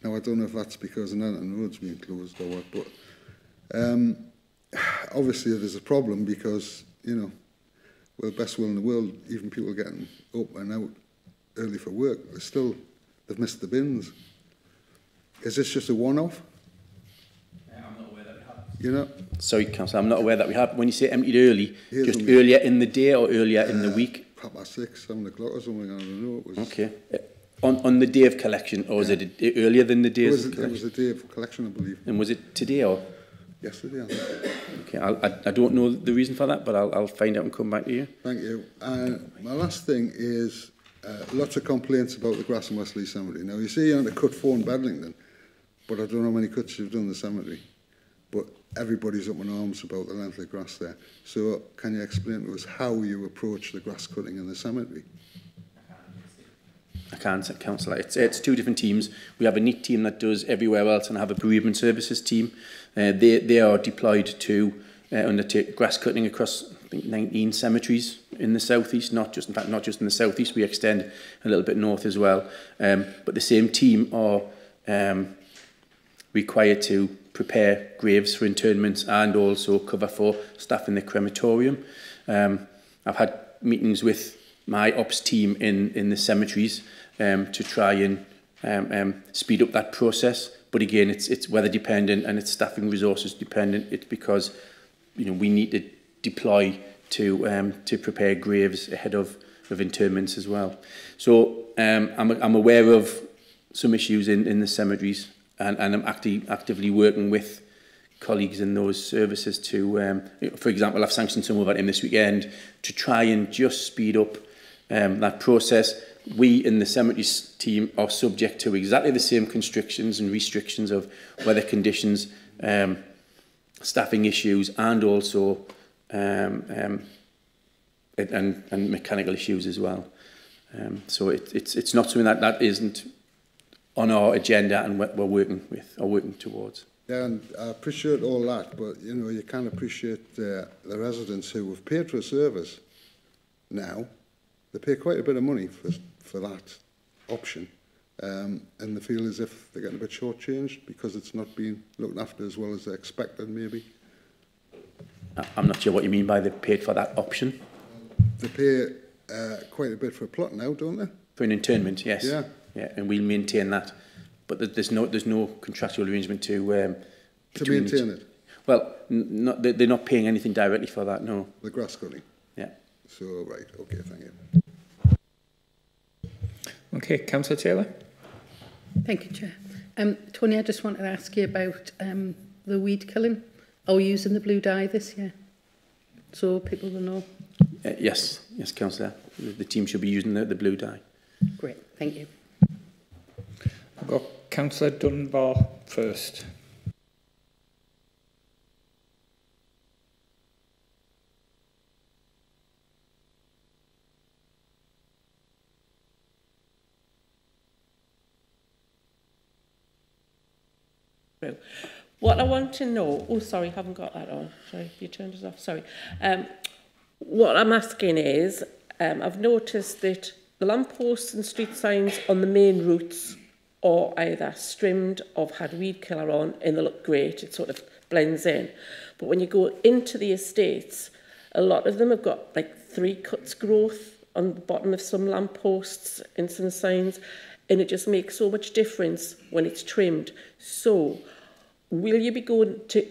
Now, I don't know if that's because another road's been closed or what, but obviously there's a problem because, you know, with the best will in the world, even people getting up and out early for work, they've missed the bins. Is this just a one-off? I'm not aware that we have. You know? Sorry, Councillor, I'm not aware that we have. When you say emptied early, just earlier in the day or earlier in the week? 6:30, 7 o'clock or something, I don't know. It was okay. On the day of collection, or was it earlier than the day of collection? It was the day of collection, I believe. And was it today or? Yesterday, I think. Okay, I don't know the reason for that, but I'll find out and come back to you. Thank you. My last thing is lots of complaints about the grass in Westleigh Cemetery. Now, you say you're on to cut 4 in Bedlington, but I don't know how many cuts you've done in the cemetery. But everybody's up in arms about the length of grass there. So can you explain to us how you approach the grass cutting in the cemetery? I can't, Councillor. It's 2 different teams. We have a neat team that does everywhere else, and I have a bereavement services team. They are deployed to undertake grass cutting across, I think, 19 cemeteries in the southeast. Not just in the southeast. We extend a little bit north as well. But the same team are required to prepare graves for interments and also cover for staff in the crematorium. I've had meetings with my ops team in the cemeteries to try and speed up that process. But again, it's weather dependent and it's staffing resources dependent. It's because, you know, we need to deploy to prepare graves ahead of interments as well. So I'm aware of some issues in the cemeteries, and I'm actively working with colleagues in those services to, for example, I've sanctioned some of that in this weekend to try and just speed up that process. We in the cemeteries team are subject to exactly the same constrictions and restrictions of weather conditions, staffing issues, and also and mechanical issues as well. So it's not something that isn't on our agenda and we're working with or working towards. Yeah, and I appreciate all that, but you know, you can't appreciate the residents who have paid for a service now. They pay quite a bit of money for that option, and they feel as if they're getting a bit shortchanged because it's not being looked after as well as they expected, maybe. I'm not sure what you mean by they paid for that option. They pay quite a bit for a plot now, don't they? For an interment, yes. Yeah. Yeah, and we'll maintain that, but there's no contractual arrangement to maintain it. Well, they're not paying anything directly for that. No. The grass cutting. Yeah. So right, okay, thank you. Okay, Councillor Taylor. Thank you, Chair. Tony, I just wanted to ask you about the weed killing. Are we using the blue dye this year? So people will know. Yes, Councillor. The team should be using the blue dye. Great, thank you. I've got Councillor Dunbar first. What I want to know, oh sorry, I haven't got that on, sorry, you turned it off, sorry. What I'm asking is, I've noticed that the lampposts and street signs on the main routes are either strimmed or have had weed killer on and they look great, it sort of blends in. But when you go into the estates, a lot of them have got like 3 cuts growth on the bottom of some lampposts and some signs, and it just makes so much difference when it's trimmed. So, will you be going to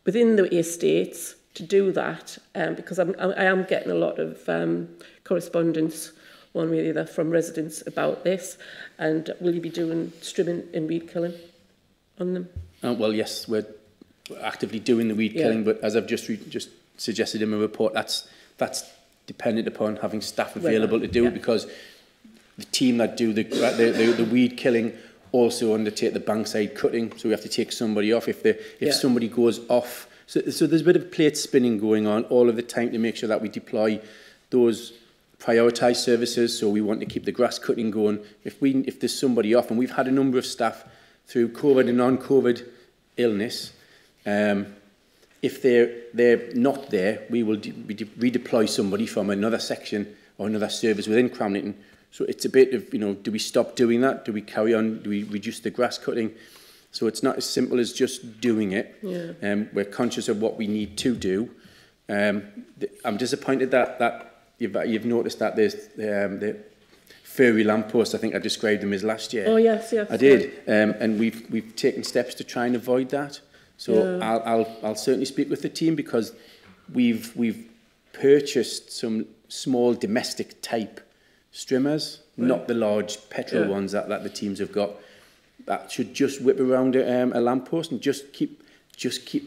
within the estates to do that? Because I am getting a lot of correspondence, one way or the other, from residents about this. And will you be doing trimming and weed killing on them? Well, yes, we're actively doing the weed killing, but as I've just suggested in my report, that's dependent upon having staff available to do it, because the team that do the weed killing also undertake the bankside cutting, so we have to take somebody off if somebody goes off. So there's a bit of plate spinning going on all of the time to make sure that we deploy those prioritised services. So we want to keep the grass cutting going. If there's somebody off, and we've had a number of staff through COVID and non-COVID illness, if they're not there, we will redeploy somebody from another section or another service within Cramlington. So it's a bit of, do we stop doing that? Do we carry on? Do we reduce the grass cutting? So it's not as simple as just doing it. Yeah. We're conscious of what we need to do. I'm disappointed that you've noticed that there's the furry lampposts. I think I described them as last year. Oh yes, I did. And we've taken steps to try and avoid that. So I'll certainly speak with the team, because we've purchased some small domestic type strimmers, not the large petrol ones that the teams have got. That should just whip around a lamppost and just keep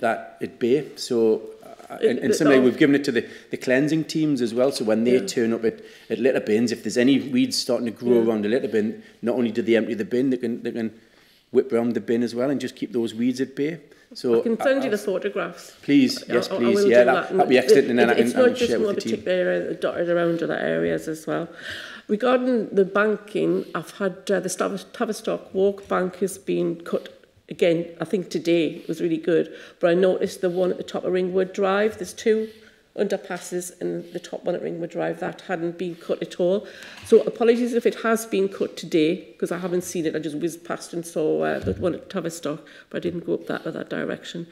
that at bay. So, and similarly, we've given it to the cleansing teams as well. So when they turn up at litter bins, if there's any weeds starting to grow around the litter bin, not only do they empty the bin, they can whip around the bin as well and just keep those weeds at bay. So I can send you the photographs. Please, yes, please. Yeah, that'd be excellent. And then I can share with the team. It's not just one particular area, dotted around other areas as well. Regarding the banking, I've had the Tavistock Walk bank has been cut again. I think today it was really good, but I noticed the one at the top of Ringwood Drive, there's 2 underpasses, and the top one at Ringwood Drive, that hadn't been cut at all. So apologies if it has been cut today, because I haven't seen it. I just whizzed past and saw the one at Tavistock, but I didn't go up that direction.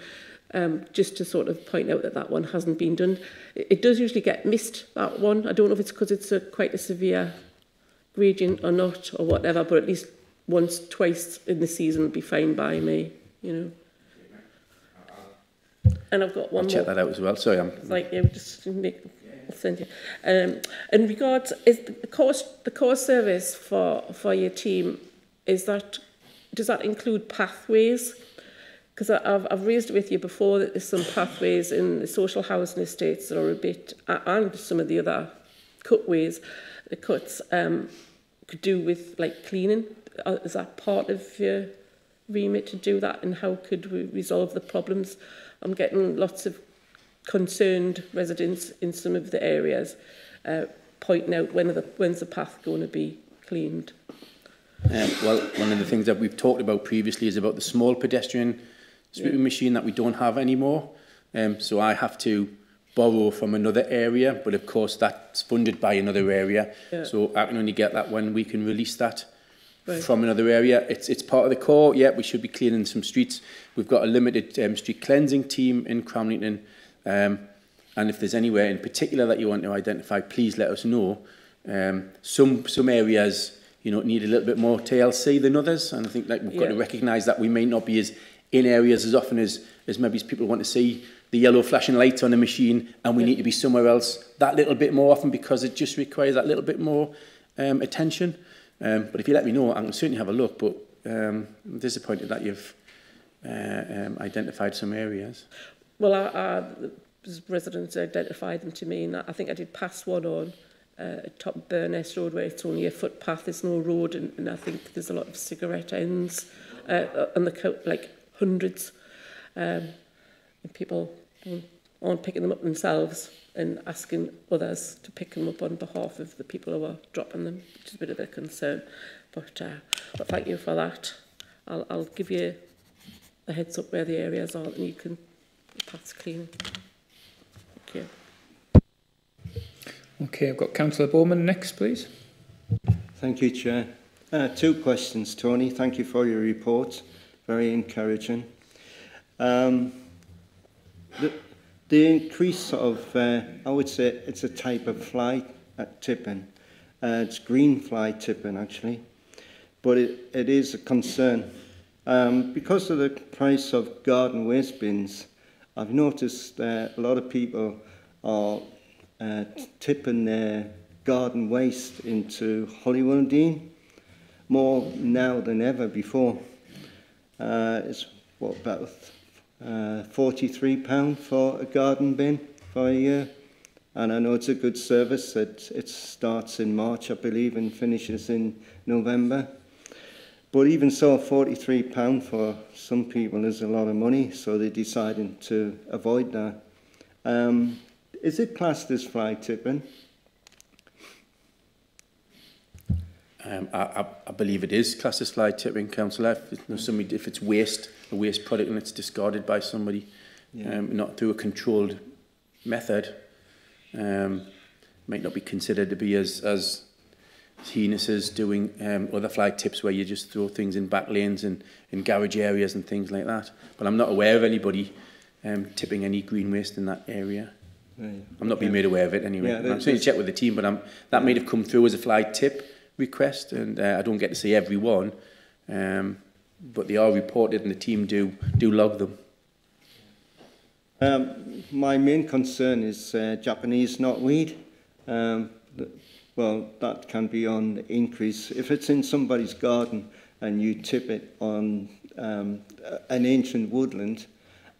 Just to sort of point out that one hasn't been done. It does usually get missed, that one. I don't know if it's because it's quite a severe gradient or not, or whatever, but at least once, twice in the season would be fine by me, And I've got one more. I'll check that out as well. Sorry, just I'll send you. In regards, is the core service for your team, does that include pathways? Because I've raised it with you before that there's some pathways in the social housing estates that are a bit, and some of the other cuts could do with like cleaning. Is that part of your remit to do that, and how could we resolve the problems? I'm getting lots of concerned residents in some of the areas pointing out when's the path going to be cleaned. Well, one of the things that we've talked about previously is about the small pedestrian sweeping machine that we don't have anymore. So I have to borrow from another area, but of course that's funded by another area. Yeah. So I can only get that when we can release that from another area. It's part of the core. Yeah, we should be cleaning some streets. We've got a limited street cleansing team in Cramlington. And if there's anywhere in particular that you want to identify, please let us know. Some areas, need a little bit more TLC than others, and I think we've got to recognise that we may not be as in areas as often as maybe people want to see the yellow flashing lights on the machine, and we need to be somewhere else that little bit more often, because it just requires that little bit more attention. But if you let me know, I can certainly have a look, but I'm disappointed that you've identified some areas. Well, residents identified them to me, and I think I did pass one on top Burness Road where it's only a footpath, there's no road, and I think there's a lot of cigarette ends on the like hundreds, and people aren't picking them up themselves and asking others to pick them up on behalf of the people who are dropping them, which is a bit of a concern. But thank you for that. I'll give you a heads up where the areas are, and you can paths clean. Thank you. Okay, I've got Councillor Bowman next, please. Thank you, Chair. 2 questions, Tony. Thank you for your report. Very encouraging. The increase of, I would say it's a type of fly tipping. It's green fly tipping, actually. But it is a concern. Because of the price of garden waste bins, I've noticed a lot of people are tipping their garden waste into Hollywooldine more now than ever before. It's what, about £43 for a garden bin for a year, and I know it's a good service. It starts in March, I believe, and finishes in November. But even so, £43 for some people is a lot of money, so they're deciding to avoid that. Is it classed as fly tipping? I believe it is classed as fly tipping, Councillor. If it's waste, a waste product, and it's discarded by somebody, not through a controlled method, might not be considered to be as heinous as doing other fly tips where you just throw things in back lanes and in garage areas and things like that. But I'm not aware of anybody tipping any green waste in that area. I'm not being made aware of it anyway. I'm saying check with the team, but that might have come through as a fly tip request, and I don't get to see every one, but they are reported and the team do log them. My main concern is Japanese knotweed. Well, that can be on the increase. If it's in somebody's garden and you tip it on an ancient woodland,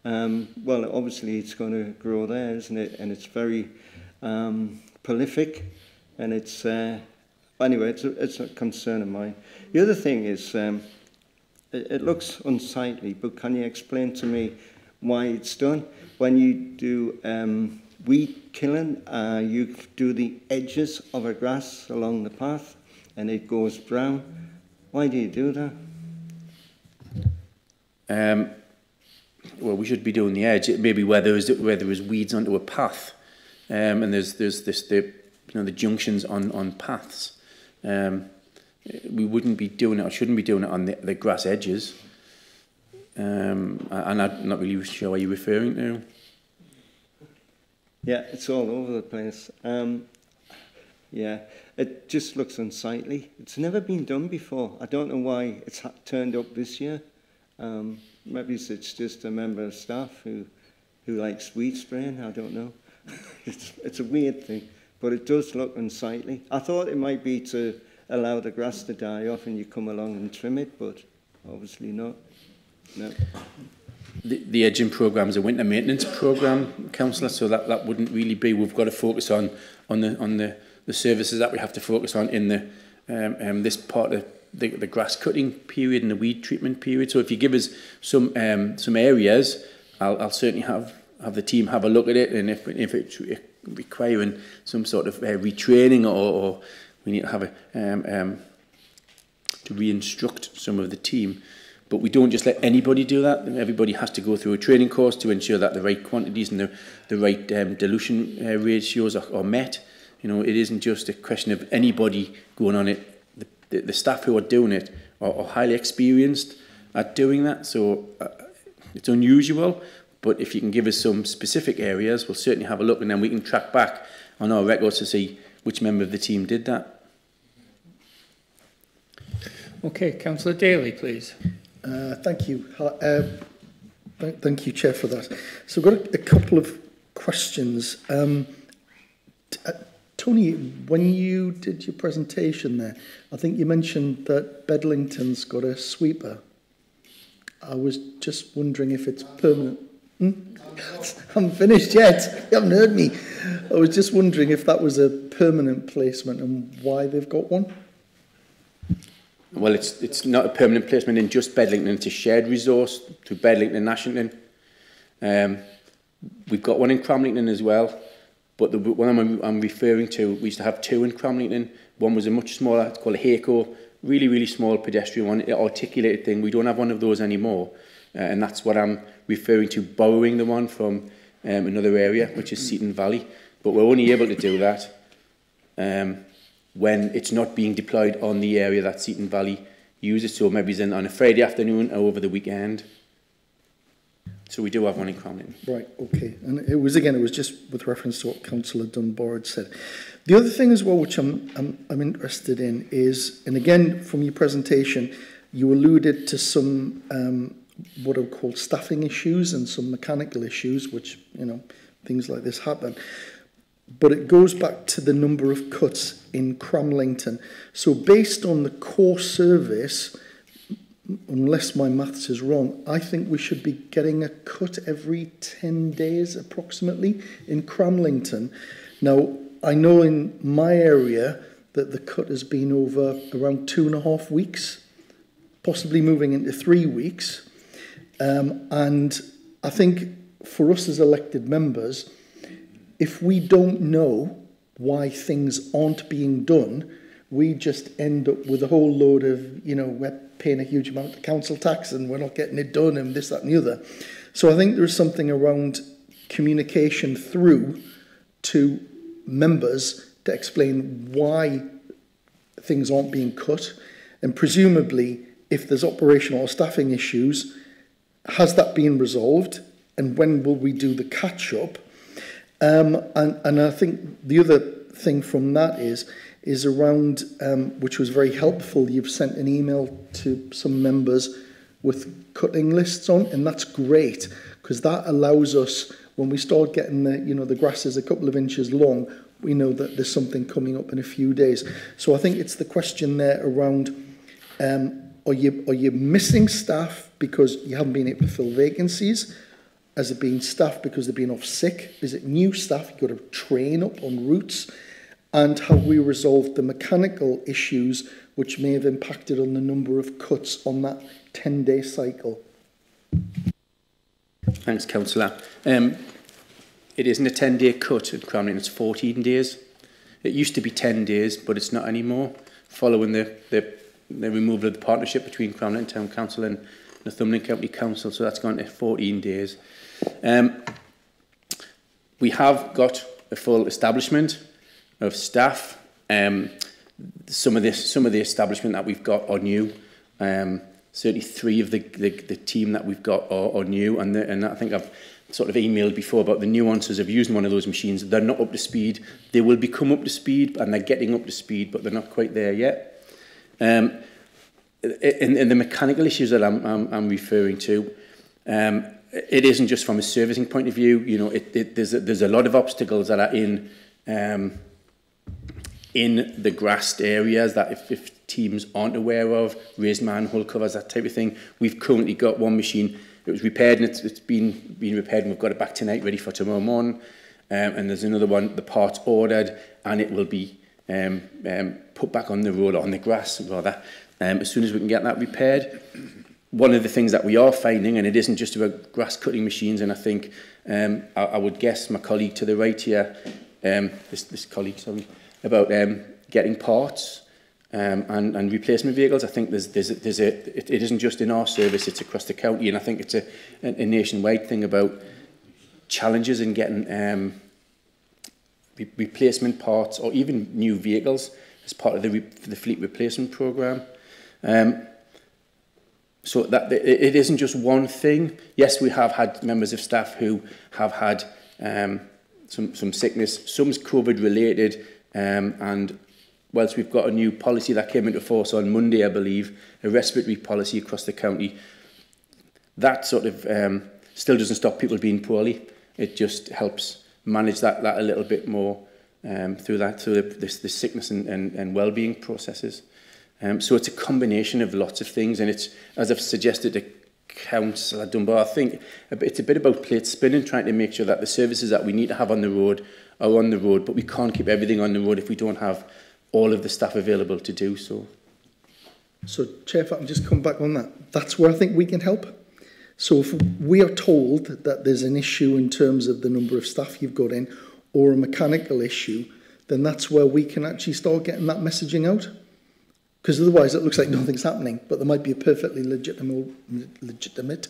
well, obviously it's going to grow there, isn't it? And it's very prolific, and it's anyway, it's a concern of mine. The other thing is, it looks unsightly, but can you explain to me why it's done? When you do weed killing, you do the edges of a grass along the path, and it goes brown. Why do you do that? Well, we should be doing the edge. It may be where there is weeds onto a path, and there's the junctions on paths. We wouldn't be doing it, or shouldn't be doing it on the grass edges. And I'm not really sure what you're referring to. Yeah, it's all over the place. Yeah, it just looks unsightly. It's never been done before. I don't know why it's turned up this year. Maybe it's just a member of staff who likes weed spraying. I don't know. It's a weird thing, but it does look unsightly. I thought it might be to allow the grass to die off and you come along and trim it, but obviously not. No. The edging programme is a winter maintenance programme, Councillor, so that wouldn't really be. We've got to focus on the services that we have to focus on in the this part of the grass cutting period and the weed treatment period. So if you give us some areas, I'll certainly have the team have a look at it, and if it's requiring some sort of retraining or we need to have to re-instruct some of the team. But we don't just let anybody do that. Everybody has to go through a training course to ensure that the right quantities and the right dilution ratios are met. You know, it isn't just a question of anybody going on it. The staff who are doing it are highly experienced at doing that. So it's unusual. But if you can give us some specific areas, we'll certainly have a look, and then we can track back on our records to see which member of the team did that. Okay, Councillor Daly, please. Thank you. Thank you, Chair, for that. So I've got a couple of questions. Tony, when you did your presentation there, I think you mentioned that Bedlington's got a sweeper. I was just wondering if it's permanent. I'm finished yet. You haven't heard me. I was just wondering if that was a permanent placement and why they've got one. Well, it's not a permanent placement in just Bedlington. It's a shared resource to Bedlington and Ashington. We've got one in Cramlington as well, but the one I'm referring to, we used to have two in Cramlington. One was a much smaller, it's called a HACO, really, really small pedestrian one, articulated thing. We don't have one of those anymore, and that's what I'm referring to, borrowing the one from another area, which is Seaton Valley. But we're only able to do that when it's not being deployed on the area that Seaton Valley uses. So maybe it's on a Friday afternoon or over the weekend. So we do have one in Cramlington. Right, okay. And it was just with reference to what Councillor Dunbar had said. The other thing as well, which I'm interested in is, and again, from your presentation, you alluded to some what are called staffing issues and some mechanical issues, which, you know, things like this happen. But it goes back to the number of cuts in Cramlington. So based on the core service, unless my maths is wrong, I think we should be getting a cut every 10 days approximately in Cramlington. Now, I know in my area that the cut has been over around 2.5 weeks, possibly moving into 3 weeks. And I think for us as elected members, if we don't know why things aren't being done, we just end up with a whole load of, you know, we're paying a huge amount of council tax and we're not getting it done and this, that and the other. So I think there's something around communication through to members to explain why things aren't being cut. And presumably, if there's operational or staffing issues, has that been resolved? And when will we do the catch-up? And I think the other thing from that is around, which was very helpful, you've sent an email to some members with cutting lists on, and that's great, because that allows us, when we start getting the grass is a couple of inches long, we know that there's something coming up in a few days. So I think it's the question there around, are you missing staff because you haven't been able to fill vacancies? Has it been staff because they've been off sick? Is it new staff you've got to train up on routes? And have we resolved the mechanical issues which may have impacted on the number of cuts on that 10-day cycle? Thanks, Councillor. It isn't a 10-day cut at Cramlington, it's 14 days. It used to be 10 days, but it's not anymore, following the removal of the partnership between Cramlington Town Council and Northumberland County Council, so that's gone to 14 days. We have got a full establishment of staff. Some of the establishment that we've got are new. Certainly 3 of the team that we've got are new, and I think I've sort of emailed before about the nuances of using one of those machines. They're not up to speed. They will become up to speed, and they're getting up to speed, but they're not quite there yet. In the mechanical issues that I'm referring to, it isn't just from a servicing point of view. You know, there's a lot of obstacles that are in the grassed areas that if teams aren't aware of, raised manhole covers, that type of thing. We've currently got one machine. It was repaired and it's been repaired, and we've got it back tonight, ready for tomorrow morning. And there's another one, the part's ordered, and it will be put back on the road, or on the grass rather, as soon as we can get that repaired. One of the things that we are finding, and it isn't just about grass cutting machines, and I think I would guess my colleague to the right here, this colleague, sorry, about getting parts and replacement vehicles. I think it isn't just in our service, it's across the county, and I think it's a nationwide thing about challenges in getting replacement parts or even new vehicles as part of the fleet replacement programme. So that it isn't just one thing. Yes, we have had members of staff who have had some sickness. Some's COVID related, and whilst we've got a new policy that came into force on Monday, I believe, a respiratory policy across the county, that sort of still doesn't stop people being poorly. It just helps manage that a little bit more through the sickness and well-being processes. So it's a combination of lots of things, and it's, as I've suggested Councillor Dunbar, I think it's a bit about plate spinning, trying to make sure that the services that we need to have on the road are on the road, but we can't keep everything on the road if we don't have all of the staff available to do so. So, Chair, if I can just come back on that, that's where I think we can help. So if we are told that there's an issue in terms of the number of staff you've got in, or a mechanical issue, then that's where we can actually start getting that messaging out. Because otherwise it looks like nothing's happening, but there might be a perfectly legitimate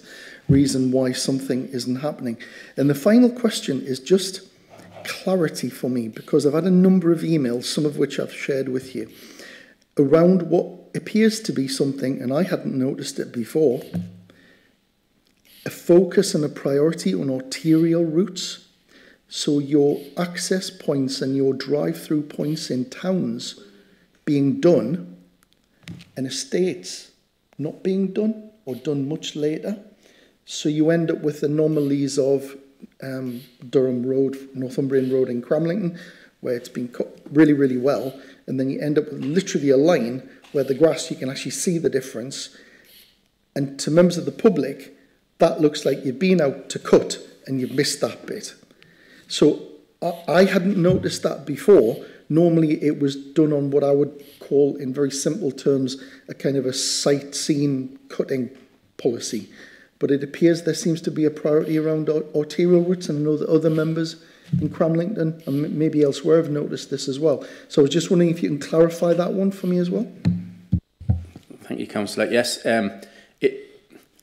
reason why something isn't happening. And the final question is just clarity for me, because I've had a number of emails, some of which I've shared with you, around what appears to be something, and I hadn't noticed it before, a focus and a priority on arterial routes. So your access points and your drive-through points in towns being done, and estates not being done or done much later. So you end up with anomalies of Durham Road, Northumbrian Road in Cramlington, where it's been cut really, really well, and then you end up with literally a line where the grass, you can actually see the difference. And to members of the public, that looks like you've been out to cut and you've missed that bit. So I hadn't noticed that before. Normally it was done on what I would call, in very simple terms, a kind of a sightseeing cutting policy. But it appears there seems to be a priority around arterial routes, and I know that other members in Cramlington and maybe elsewhere have noticed this as well. So I was just wondering if you can clarify that one for me as well. Thank you, Councillor. Yes,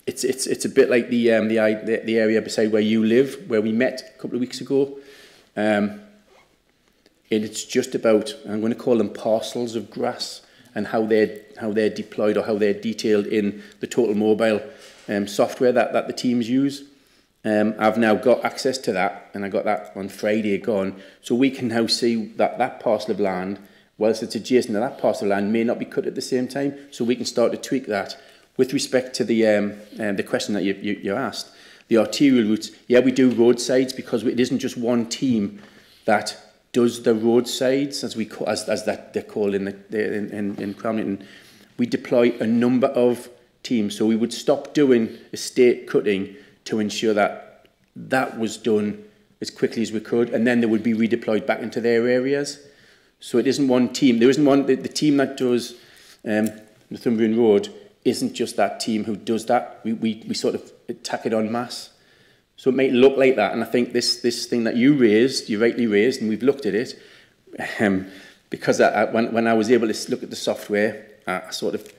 it's a bit like the area beside where you live, where we met a couple of weeks ago. And it's just about, I'm going to call them parcels of grass, and how they're deployed or how they're detailed in the Total Mobile software that the teams use. I've now got access to that, and I got that on Friday gone, so we can now see that parcel of land, whilst it's adjacent to that parcel of land, may not be cut at the same time, so we can start to tweak that. With respect to the question that you asked, the arterial routes, yeah, we do roadsides, because it isn't just one team that does the roadsides, as that they're called in Cramlington. We deploy a number of teams, so we would stop doing estate cutting to ensure that that was done as quickly as we could, and then they would be redeployed back into their areas. So it isn't one team. There isn't one. The team that does Northumbrian Road isn't just that team who does that. We sort of attack it en masse. So it may look like that, and I think this thing that you rightly raised, and we've looked at it, because when I was able to look at the software, I sort of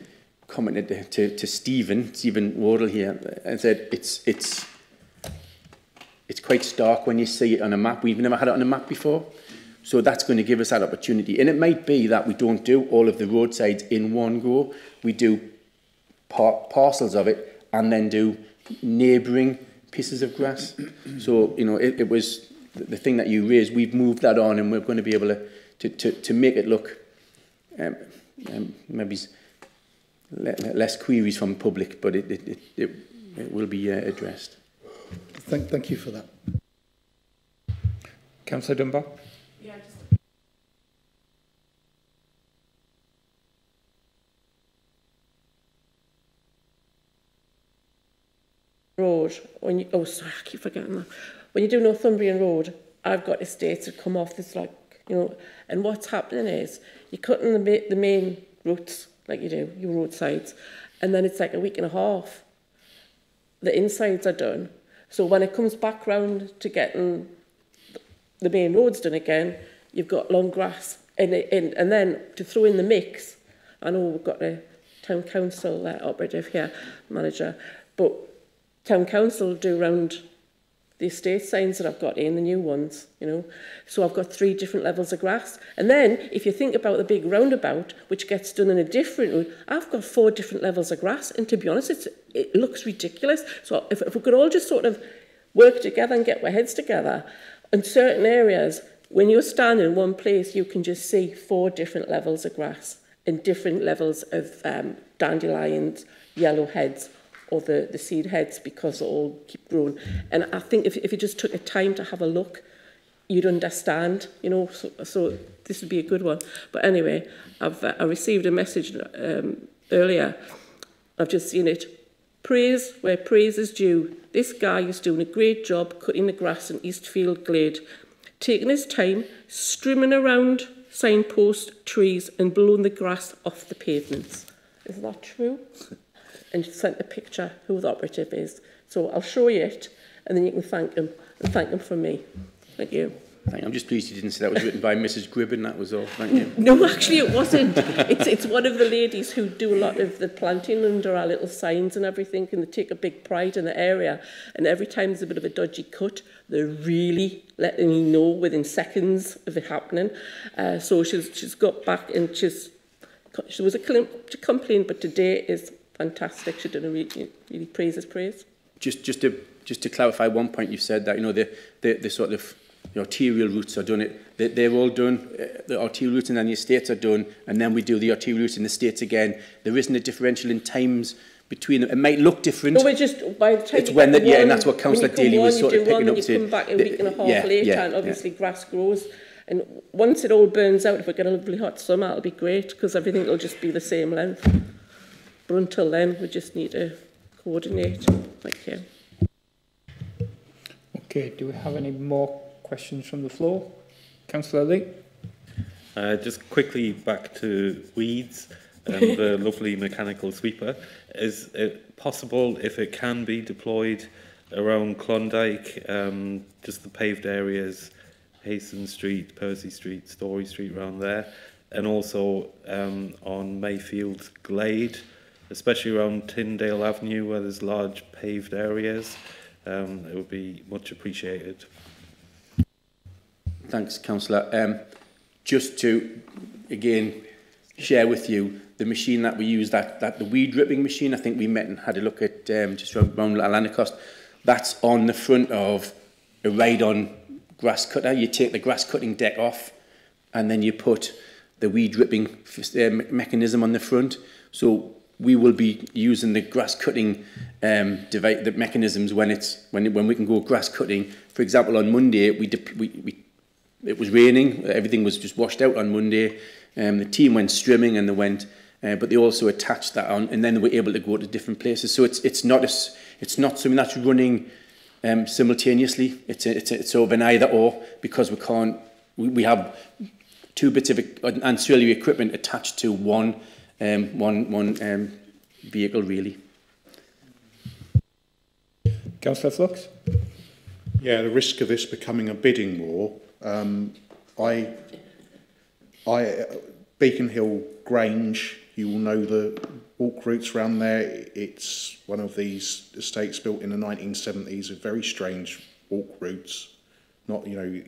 commented to Stephen Wardle here, and said it's quite stark when you see it on a map. We've never had it on a map before, so that's going to give us that opportunity. And it might be that we don't do all of the roadsides in one go. We do parcels of it, and then do neighbouring pieces of grass. So, you know, it was the thing that you raised. We've moved that on, and we're going to be able to make it look maybe less queries from the public, but it will be addressed. Thank you for that. Councillor Dunbar. Yeah, road, when you, oh sorry, I keep forgetting that. When you do Northumbrian Road, I've got estates that come off this, like, you know, and what's happening is you're cutting the main routes, like you do, your roadsides, and then it's like a week and a half. The insides are done. So when it comes back round to getting the main roads done again, you've got long grass. And then to throw in the mix, I know we've got a town council operative here, manager, but town council do round the estate signs that I've got in, the new ones, you know. So I've got 3 different levels of grass. And then, if you think about the big roundabout, which gets done in a different route, I've got 4 different levels of grass. And to be honest, it looks ridiculous. So if we could all just sort of work together and get our heads together, in certain areas, when you're standing in one place, you can just see 4 different levels of grass and different levels of dandelions, yellow heads, or the seed heads, because they all keep growing. And I think if you just took a time to have a look, you'd understand, you know, so this would be a good one. But anyway, I received a message earlier. I've just seen it. Praise where praise is due. This guy is doing a great job cutting the grass in Eastfield Glade, taking his time, strimming around signposts, trees and blowing the grass off the pavements. Is that true? And she sent a picture who the operative is. So I'll show you it and then you can thank him and thank him from me. Thank you. Thank you. I'm just pleased you didn't say that was written by Mrs. Gribben, that was all. Thank you. No, actually it wasn't. It's one of the ladies who do a lot of the planting under our little signs and everything, and they take a big pride in the area. And every time there's a bit of a dodgy cut, they're really letting you know within seconds of it happening. So she's got back and she was a complaint, but today is fantastic. She did a really praise. Just to clarify one point, you've said that, you know, the sort of the arterial routes are done. They're all done. The arterial routes and then the estates are done, and then we do the arterial routes in the estates again. There isn't a differential in times between them. It might look different. No, it's just by the time it's when that, and that's what Councillor Daly was sort of picking up. You come back a week and a half later, and obviously grass grows. And once it all burns out, if we get a lovely hot summer, it'll be great because everything will just be the same length. But until then, we just need to coordinate. Thank you. Okay, do we have any more questions from the floor? Councillor Lee? Just quickly back to weeds and the lovely mechanical sweeper. Is it possible, if it can be deployed around Klondike, just the paved areas, Hasten Street, Percy Street, Story Street, around there, and also on Mayfield Glade, especially around Tyndale Avenue where there's large paved areas? It would be much appreciated. Thanks, Councillor. Just to, again, share with you the machine that we use, the weed ripping machine. I think we met and had a look at just around Lancaster. That's on the front of a ride-on grass cutter. You take the grass cutting deck off and then you put the weed ripping mechanism on the front. So we will be using the grass cutting the mechanisms when we can go grass cutting. For example, on Monday it was raining. Everything was just washed out on Monday. The team went strimming and they went, but they also attached that on, and then they were able to go to different places. So it's not something that's running simultaneously. It's sort of an either or, because we have two bits of ancillary equipment attached to one vehicle, really. Councillor Flux? Yeah, the risk of this becoming a bidding war. Beacon Hill Grange, you will know the walk routes around there. It's one of these estates built in the 1970s with very strange walk routes. Not, you know,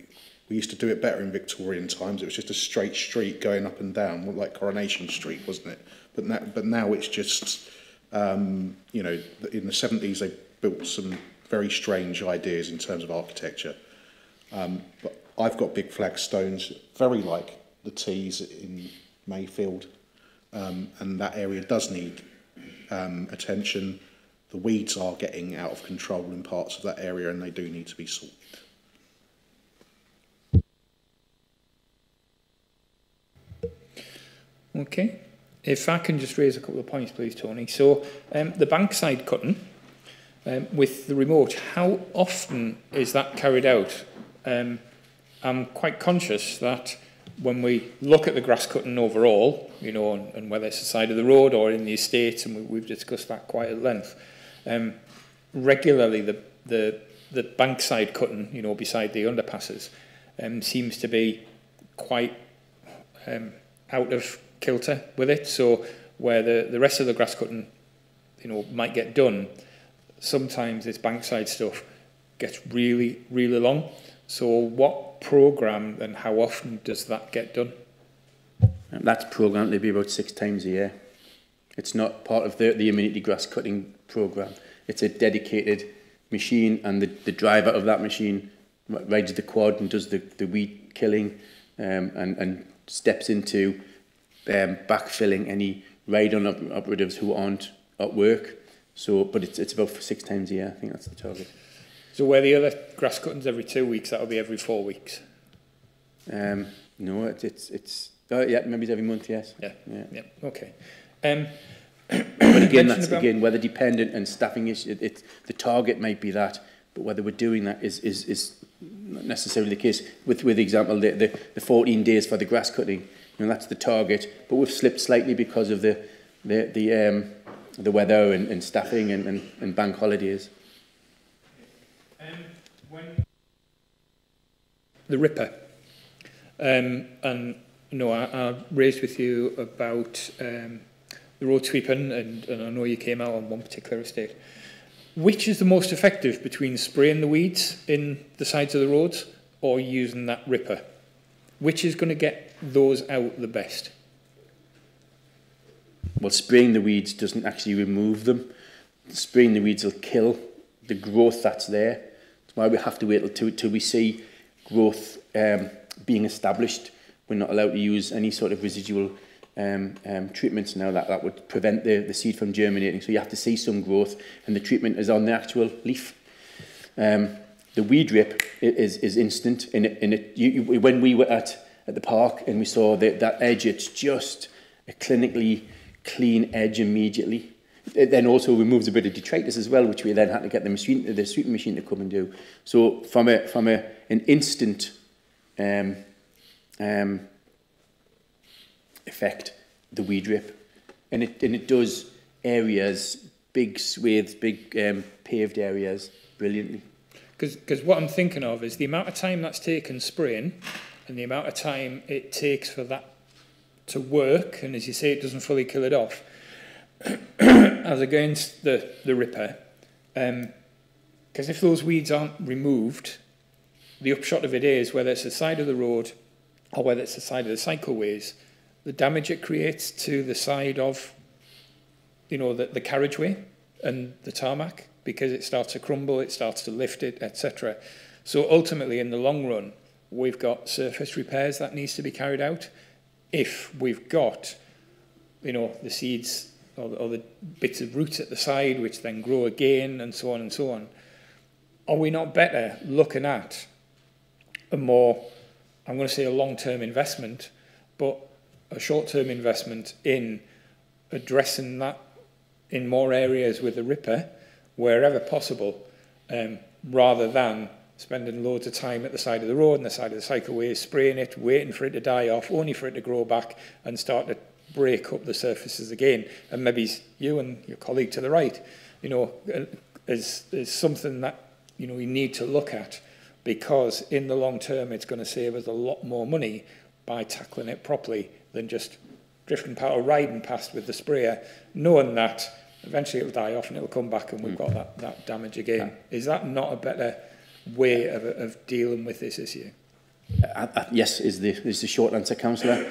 we used to do it better in Victorian times. It was just a straight street going up and down, like Coronation Street, wasn't it? But now it's just, you know, in the 70s they built some very strange ideas in terms of architecture. But I've got big flagstones, very like the T's in Mayfield, and that area does need attention. The weeds are getting out of control in parts of that area, and they do need to be sorted. Okay. If I can just raise a couple of points, please, Tony. So, the bankside cutting with the remote, how often is that carried out? I'm quite conscious that when we look at the grass cutting overall, you know, and whether it's the side of the road or in the estates, and we've discussed that quite at length, regularly the bankside cutting, you know, beside the underpasses, seems to be quite out of kilter with it. So where the rest of the grass cutting, you know, might get done, sometimes this bankside stuff gets really, really long. So what programme and how often does that get done? That's programmed to be about 6 times a year. It's not part of the amenity grass cutting programme. It's a dedicated machine, and the driver of that machine rides the quad and does the weed killing and steps into backfilling any ride-on operatives who aren't at work. So, but it's about 6 times a year. I think that's the target. So where the other grass cuttings every 2 weeks, that'll be every 4 weeks? No, it's yeah, maybe it's every month, yes. Yeah. Okay. But again, that's again weather dependent and staffing is the target might be that, but whether we're doing that is not necessarily the case. With example, the 14 days for the grass cutting, that's the target, but we've slipped slightly because of the weather and staffing and bank holidays. The Ripper, and I raised with you about the road sweeping, and I know you came out on one particular estate. Which is the most effective between spraying the weeds in the sides of the roads or using that Ripper? Which is going to get those out the best? Well, spraying the weeds doesn't actually remove them. Spraying the weeds will kill the growth that's there. That's why we have to wait till we see growth being established. We're not allowed to use any sort of residual treatments now that would prevent the seed from germinating. So you have to see some growth, and the treatment is on the actual leaf. The weed rip is instant. When we were at the park and we saw that edge, it's just a clinically clean edge immediately. It then also removes a bit of detritus as well, which we then had to get the sweeping machine to come and do. So from an instant effect, the weed rip, and it does areas, big swathes, big paved areas brilliantly. Because what I'm thinking of is the amount of time that's taken spraying and the amount of time it takes for that to work, and as you say, it doesn't fully kill it off, as against the Ripper. Because if those weeds aren't removed, the upshot of it is, whether it's the side of the road or whether it's the side of the cycleways, the damage it creates to the side of, the carriageway and the tarmac, because it starts to crumble, it starts to lift it, etc. So ultimately, in the long run, we've got surface repairs that needs to be carried out. If we've got, the seeds or the bits of roots at the side, which then grow again, and so on and so on, are we not better looking at a more, I'm going to say a long-term investment, but a short-term investment in addressing that in more areas with the Ripper, wherever possible, rather than spending loads of time at the side of the road and the side of the cycleway, spraying it, waiting for it to die off, only for it to grow back and start to break up the surfaces again. And maybe you and your colleague to the right, is something that, we need to look at, because in the long term, it's going to save us a lot more money by tackling it properly than just drifting past or riding past with the sprayer, knowing that eventually it'll die off and it'll come back and we've got that damage again. Yeah. Is that not a better way of dealing with this issue? Yes, is the short answer, Councillor.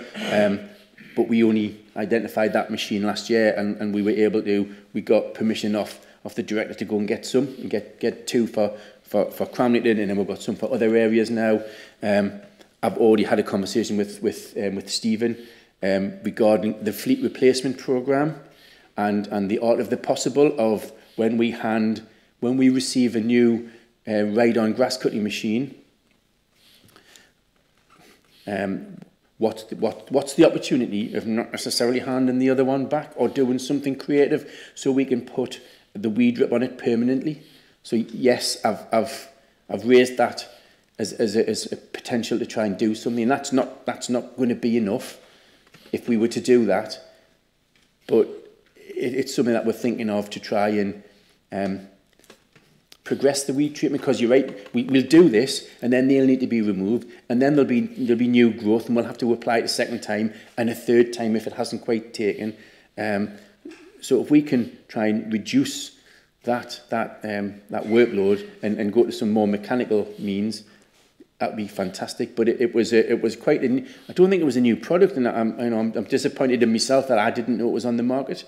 But we only identified that machine last year, and we were able to. We got permission off the director to go and get some, and get two for Cramlington, and then we've got some for other areas now. I've already had a conversation with Stephen regarding the fleet replacement programme, and the art of the possible of when we receive a new ride-on grass cutting machine. What's the opportunity of not necessarily handing the other one back or doing something creative so we can put the weed rip on it permanently? So yes, I've raised that as a potential to try and do something. That's not going to be enough if we were to do that, but it's something that we're thinking of to try and progress the weed treatment, because you're right, we'll do this and then they'll need to be removed, and then there'll be new growth, and we'll have to apply it a second time and a third time if it hasn't quite taken. So if we can try and reduce that workload and go to some more mechanical means, that'd be fantastic. But it was quite I don't think it was a new product, and I'm disappointed in myself that I didn't know it was on the market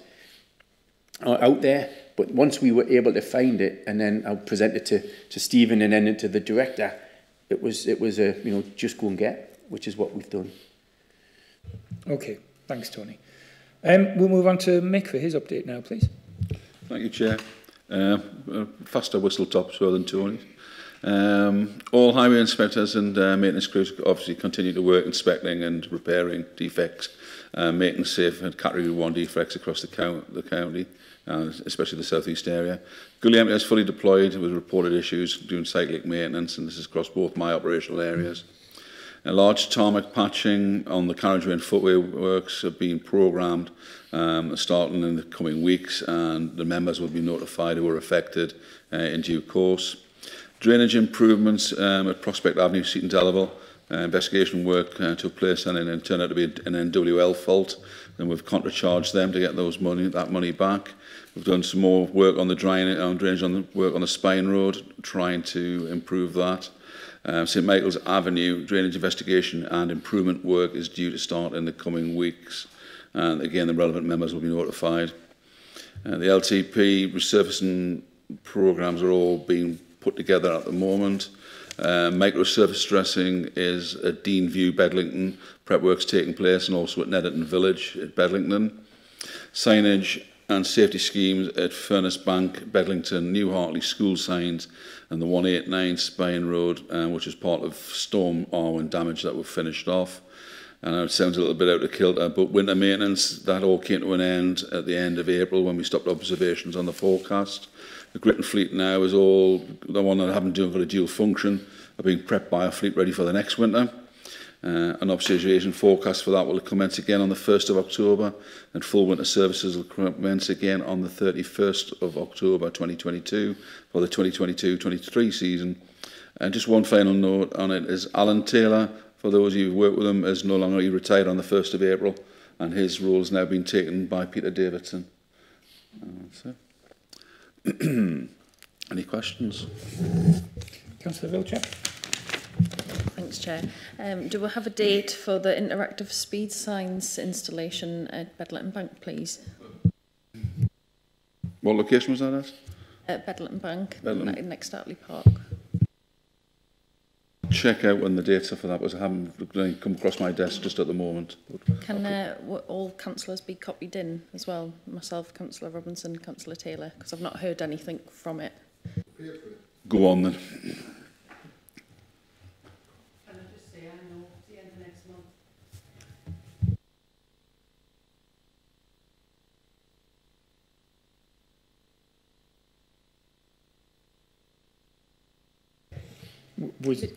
or out there. But once we were able to find it, and then I'll present it to Stephen and then to the director, it was a just go and get, which is what we've done. Okay, thanks, Tony. We'll move on to Mick for his update now, please. Thank you, Chair. Faster whistle tops rather than Tony. All highway inspectors and maintenance crews obviously continue to work inspecting and repairing defects, making safe and category 1 defects across the county, especially the southeast area. Gully Empty is fully deployed with reported issues doing cyclic maintenance, and this is across both my operational areas. A large tarmac patching on the carriageway and footway works have been programmed starting in the coming weeks, and the members will be notified who are affected in due course. Drainage improvements at Prospect Avenue, Seaton Delaval. Investigation work took place and it turned out to be an NWL fault, and we've contracharged them to get that money back. We've done some more work on the drainage work on the Spine Road, trying to improve that. St Michael's Avenue drainage investigation and improvement work is due to start in the coming weeks, and again the relevant members will be notified. The LTP resurfacing programmes are all being put together at the moment. Micro-surface dressing is at Dean View, Bedlington. Prep work's taking place, and also at Netherton Village at Bedlington. Signage and safety schemes at Furnace Bank, Bedlington, New Hartley school signs, and the 189 Spine Road, which is part of Storm Arwen damage that we've finished off. And it sounds a little bit out of kilter, but winter maintenance, that all came to an end at the end of April when we stopped observations on the forecast. The Grit and Fleet now is all, the one that haven't got a dual function, are being prepped by our fleet ready for the next winter. An observation forecast for that will commence again on the 1st of October, and full winter services will commence again on the 31st of October 2022 for the 2022-23 season. And just one final note on it is Alan Taylor, for those of you who've worked with him, is no longer, he retired on the 1st of April, and his role has now been taken by Peter Davidson. Any questions? Councillor Wiltshire. Thanks, Chair. Do we have a date for the interactive speed signs installation at Bedlington Bank, please? What location was that at? At Bedlington Bank, next to Atley Park. Check out when the dates are for that, because I haven't come across my desk just at the moment. Can all councillors be copied in as well? Myself, Councillor Robinson, Councillor Taylor, because I've not heard anything from it. Go on then. Can I just say, I know it's the end of next month.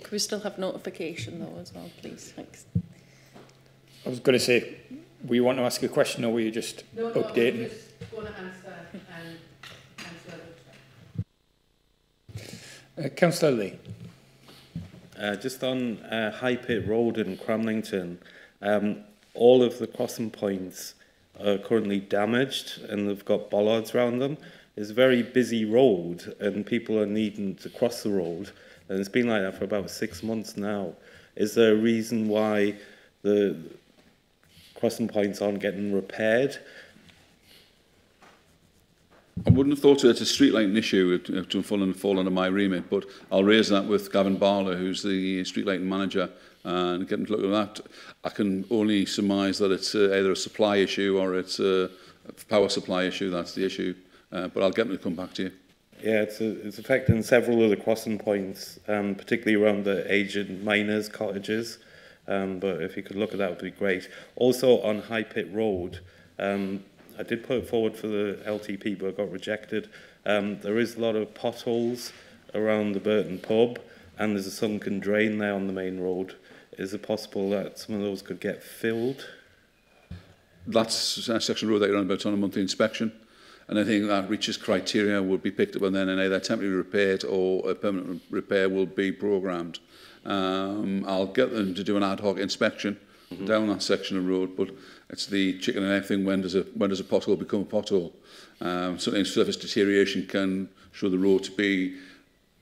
Could we still have notification though as well, please? Thanks. I was going to say, were you want to ask a question or were you just updating? I'm just going to answer Councillor Lee. Just on High Pit Road in Cramlington, all of the crossing points are currently damaged and they've got bollards around them. It's a very busy road and people are needing to cross the road, and it's been like that for about 6 months now. Is there a reason why the crossing points aren't getting repaired? I wouldn't have thought it's a street lighting issue to fall under my remit, but I'll raise that with Gavin Barlow, who's the street lighting manager, and get him to look at that. I can only surmise that it's either a supply issue or it's a power supply issue. That's the issue, but I'll get him to come back to you. Yeah, it's affecting several of the crossing points, particularly around the aged miners' cottages. But if you could look at that, it would be great. Also on High Pit Road, I did put it forward for the LTP, but it got rejected. There is a lot of potholes around the Burton pub, and there's a sunken drain there on the main road. Is it possible that some of those could get filled? That's a section of road that you're on about on a monthly inspection. And I think that reaches criteria would be picked up and then either temporarily repaired or a permanent repair will be programmed. I'll get them to do an ad hoc inspection down that section of road, but it's the chicken and egg thing. When does a pothole become a pothole? Sometimes surface deterioration can show the road to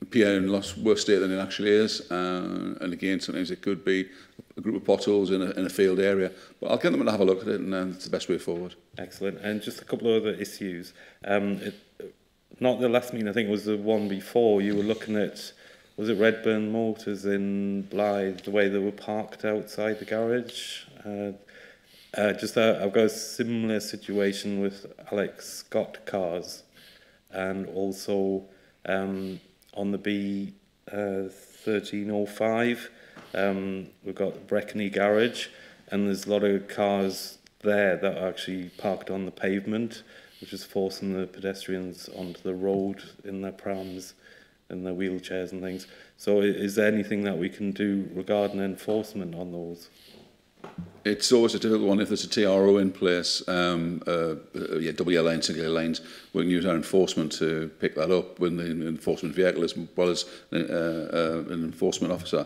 appear in a worse state than it actually is. And again, sometimes it could be a group of potholes in a field area. But I'll get them to have a look at it, and it's the best way forward. Excellent. And just a couple of other issues. Not the last meeting, I think it was the one before, you were looking at, was it Redburn Motors in Blythe, the way they were parked outside the garage? I've got a similar situation with Alex Scott cars, and also on the 1305. We've got the Brecony Garage, and there's a lot of cars there that are actually parked on the pavement, which is forcing the pedestrians onto the road in their prams and their wheelchairs and things. So is there anything that we can do regarding enforcement on those? It's always a difficult one if there's a TRO in place, double yellow lines, single yellow lines. We can use our enforcement to pick that up when the enforcement vehicle as well as an enforcement officer.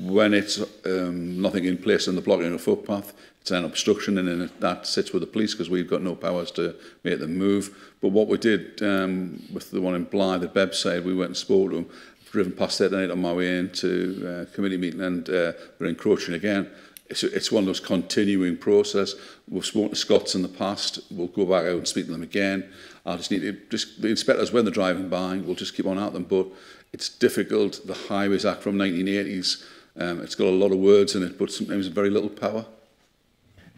When it's nothing in place and the blocking of a footpath, it's an obstruction, and then that sits with the police because we've got no powers to make them move. But what we did with the one in Blythe that Beb said, we went and spoke to them, driven past that night on my way into committee meeting, and we're encroaching again. It's one of those continuing process. We've spoken to Scots in the past. We'll go back out and speak to them again. I just need to, the inspectors, when they're driving by, we'll just keep on at them. But it's difficult. The Highways Act from 1980s, it's got a lot of words in it, but sometimes very little power.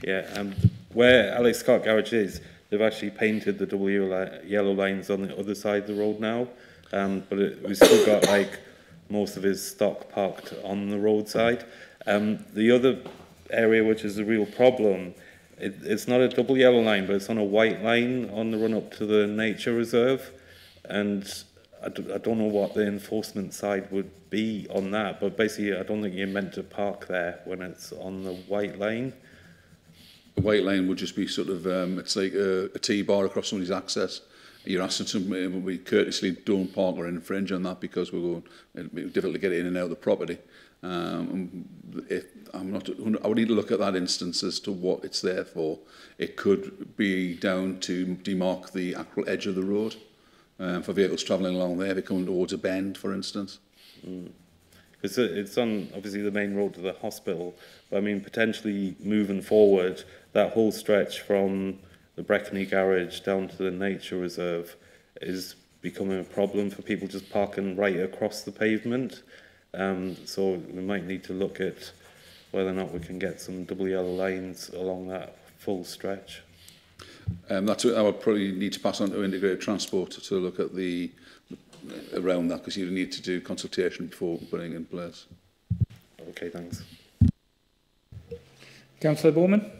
Yeah, where Alex Scott Garage is, they've actually painted the double yellow lines on the other side of the road now. But we've still got like most of his stock parked on the roadside. The other area which is a real problem, it's not a double yellow line, but it's on a white line on the run up to the nature reserve, and I don't know what the enforcement side would be on that, but basically I don't think you're meant to park there when it's on the white line. The white lane would just be sort of, it's like a T-bar across somebody's access. You're asking somebody, we courteously don't park or infringe on that because we're going, it'll be difficult to get in and out of the property. I would need to look at that instance as to what it's there for. It could be down to demark the actual edge of the road for vehicles travelling along there. They're coming towards a bend, for instance. Because it's on, obviously, the main road to the hospital. But, I mean, potentially moving forward, that whole stretch from the Brecony Garage down to the nature reserve is becoming a problem for people just parking right across the pavement. So we might need to look at whether or not we can get some double yellow lines along that full stretch. That's what I would probably need to pass on to integrated transport to look at the around that, because you need to do consultation before putting in place. Okay, thanks. Councillor Bowman.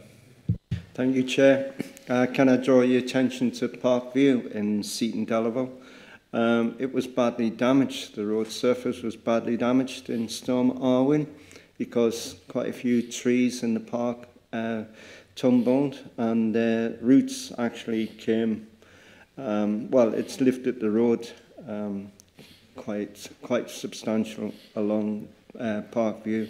Thank you, Chair. Can I draw your attention to Parkview in Seaton, Delaval? It was badly damaged. The road surface was badly damaged in Storm Arwen because quite a few trees in the park tumbled, and roots actually came, well, it's lifted the road quite substantial along Parkview.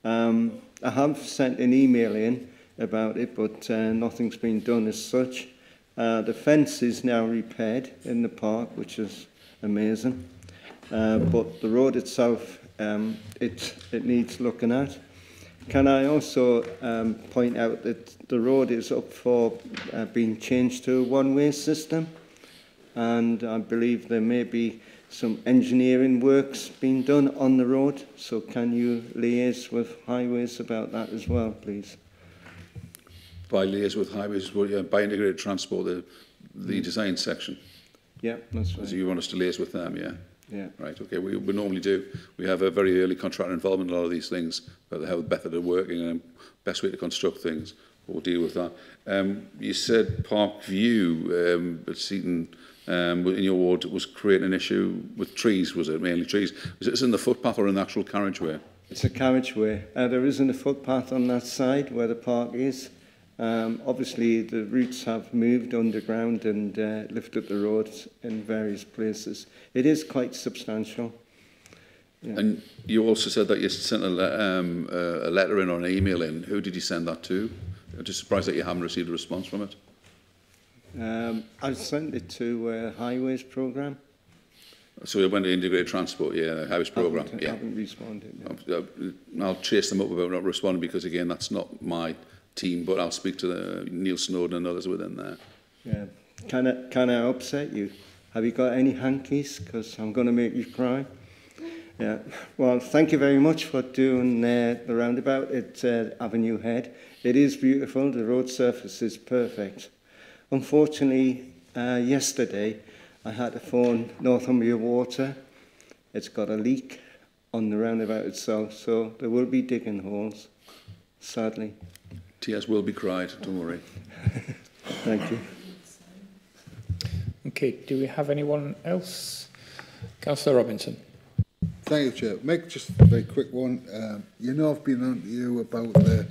I have sent an email in about it, but nothing's been done as such. The fence is now repaired in the park, which is amazing. But the road itself, it needs looking at. Can I also point out that the road is up for being changed to a one-way system? And I believe there may be some engineering works being done on the road. So can you liaise with Highways about that as well, please? By liaise with Highways, by integrated transport, the design section. Yeah, that's right. So you want us to liaise with them, yeah? Yeah. Right, okay, we normally do. We have a very early contractor involvement in a lot of these things, about how better they're working and best way to construct things. We'll deal with that. You said Parkview at Seaton, in your ward, was creating an issue with trees, was it? Mainly trees. Is it in the footpath or in the actual carriageway? It's a carriageway. There isn't a footpath on that side where the park is. Obviously, the roots have moved underground and lifted the roads in various places. It is quite substantial. Yeah. And you also said that you sent a letter in or an email in. Who did you send that to? I'm just surprised that you haven't received a response from it. I sent it to Highways programme. So it went to integrated transport, yeah, Highways programme. I haven't responded. No. I'll chase them up about not responding because, again, that's not my team, but I'll speak to Neil Snowden and others within there. Yeah. Can I upset you? Have you got any hankies? Because I'm going to make you cry. Yeah. Well, thank you very much for doing the roundabout at Avenue Head. It is beautiful. The road surface is perfect. Unfortunately, yesterday I had to phone Northumbria Water It's got a leak on the roundabout itself, so there will be digging holes, sadly. Tears will be cried, don't worry. Thank you. Okay, do we have anyone else? Councillor Robinson. Thank you, Chair. Make just a very quick one. You know I've been on to you about the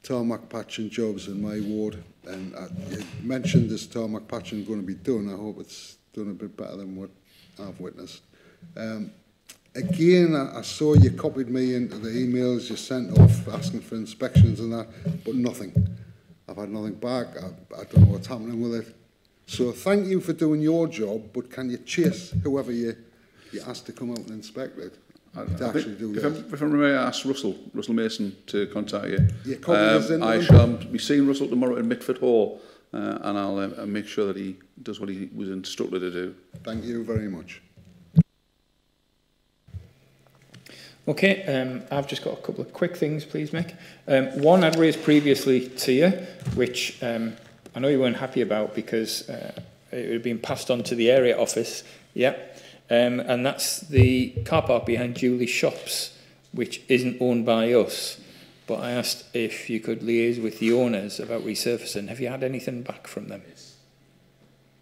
tarmac patching jobs in my ward, and you mentioned this tarmac patching going to be done. I hope it's done a bit better than what I've witnessed. Again, I saw you copied me into the emails you sent off asking for inspections and that, but nothing. I've had nothing back. I don't know what's happening with it. So thank you for doing your job, but can you chase whoever you asked to come out and inspect it? If I may ask Russell Mason to contact you. I shall be seeing Russell tomorrow in Mitford Hall, and I'll make sure that he does what he was instructed to do. Thank you very much. Okay, I've just got a couple of quick things, please, Mick. One I'd raised previously to you, which I know you weren't happy about because it had been passed on to the area office. Yeah. And that's the car park behind Julie's Shops, which isn't owned by us. But I asked if you could liaise with the owners about resurfacing. Have you had anything back from them?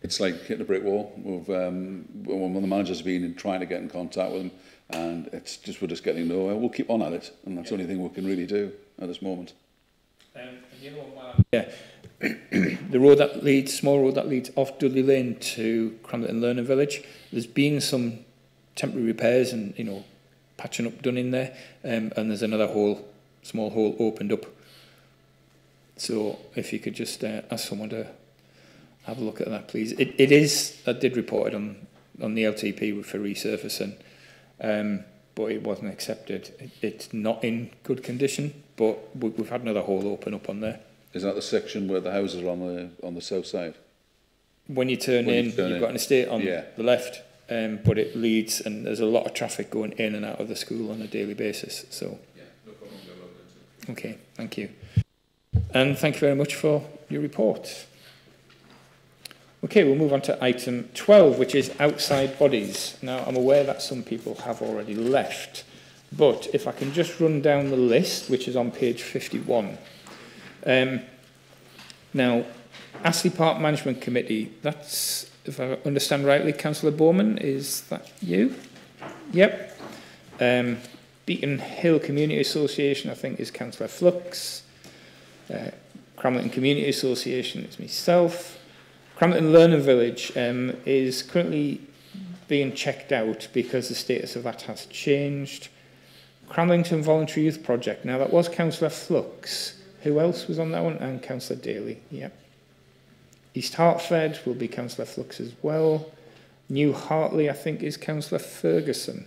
It's like hitting a brick wall. One of the managers has been trying to get in contact with them, and we're just getting nowhere. We'll keep on at it, and that's the only thing we can really do at this moment. Yeah. The road that leads, small road that leads off Dudley Lane to Cramlington Learning Village, there's been some temporary repairs and, patching up done in there, and there's another small hole opened up. So if you could just ask someone to have a look at that, please. It is, I did report it on the LTP for resurfacing, but it wasn't accepted. It's not in good condition, but we've had another hole open up on there. Is that the section where the houses are on the south side? When you turn in, you've got an estate on the left, but it leads, and there's a lot of traffic going in and out of the school on a daily basis. So, no problem. Okay, thank you. And thank you very much for your report. Okay, we'll move on to item 12, which is outside bodies. Now, I'm aware that some people have already left, but if I can just run down the list, which is on page 51. Now, Astley Park Management Committee, that's, if I understand rightly, Councillor Bowman, is that you? Yep. Beacon Hill Community Association, I think, is Councillor Flux. Cramlington Community Association is myself. Cramlington Learning Village is currently being checked out because the status of that has changed. Cramlington Voluntary Youth Project, now that was Councillor Flux. Who else was on that one? And Councillor Daly, yeah. East Hertford will be Councillor Flux as well. New Hartley, I think, is Councillor Ferguson.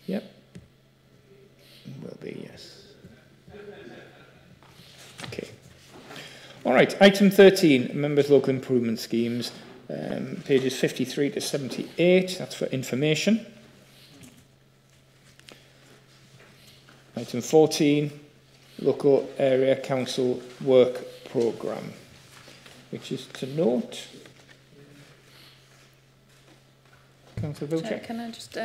Yep. Will be, yes. Okay. All right, item 13, Members' Local Improvement Schemes, pages 53 to 78, that's for information. Item 14, Local Area Council Work Programme, which is to note. Councillor Vilchek. Can I just,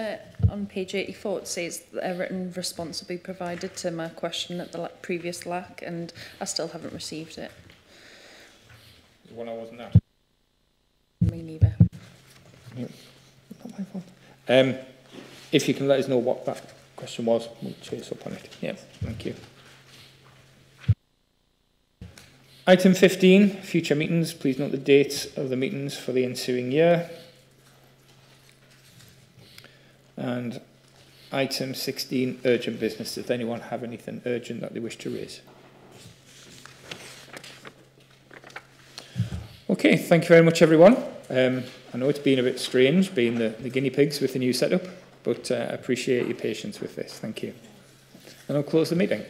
on page 84, it says a written response will be provided to my question at the previous LAC, and I still haven't received it. The one I wasn't at. Me neither. Yep. Not my fault. If you can let us know what that question was, we'll chase up on it. Yeah, thank you. Item 15, future meetings. Please note the dates of the meetings for the ensuing year. And item 16, urgent business. Does anyone have anything urgent that they wish to raise? Okay, thank you very much, everyone. I know it's been a bit strange being the guinea pigs with the new setup, but I appreciate your patience with this. Thank you. And I'll close the meeting.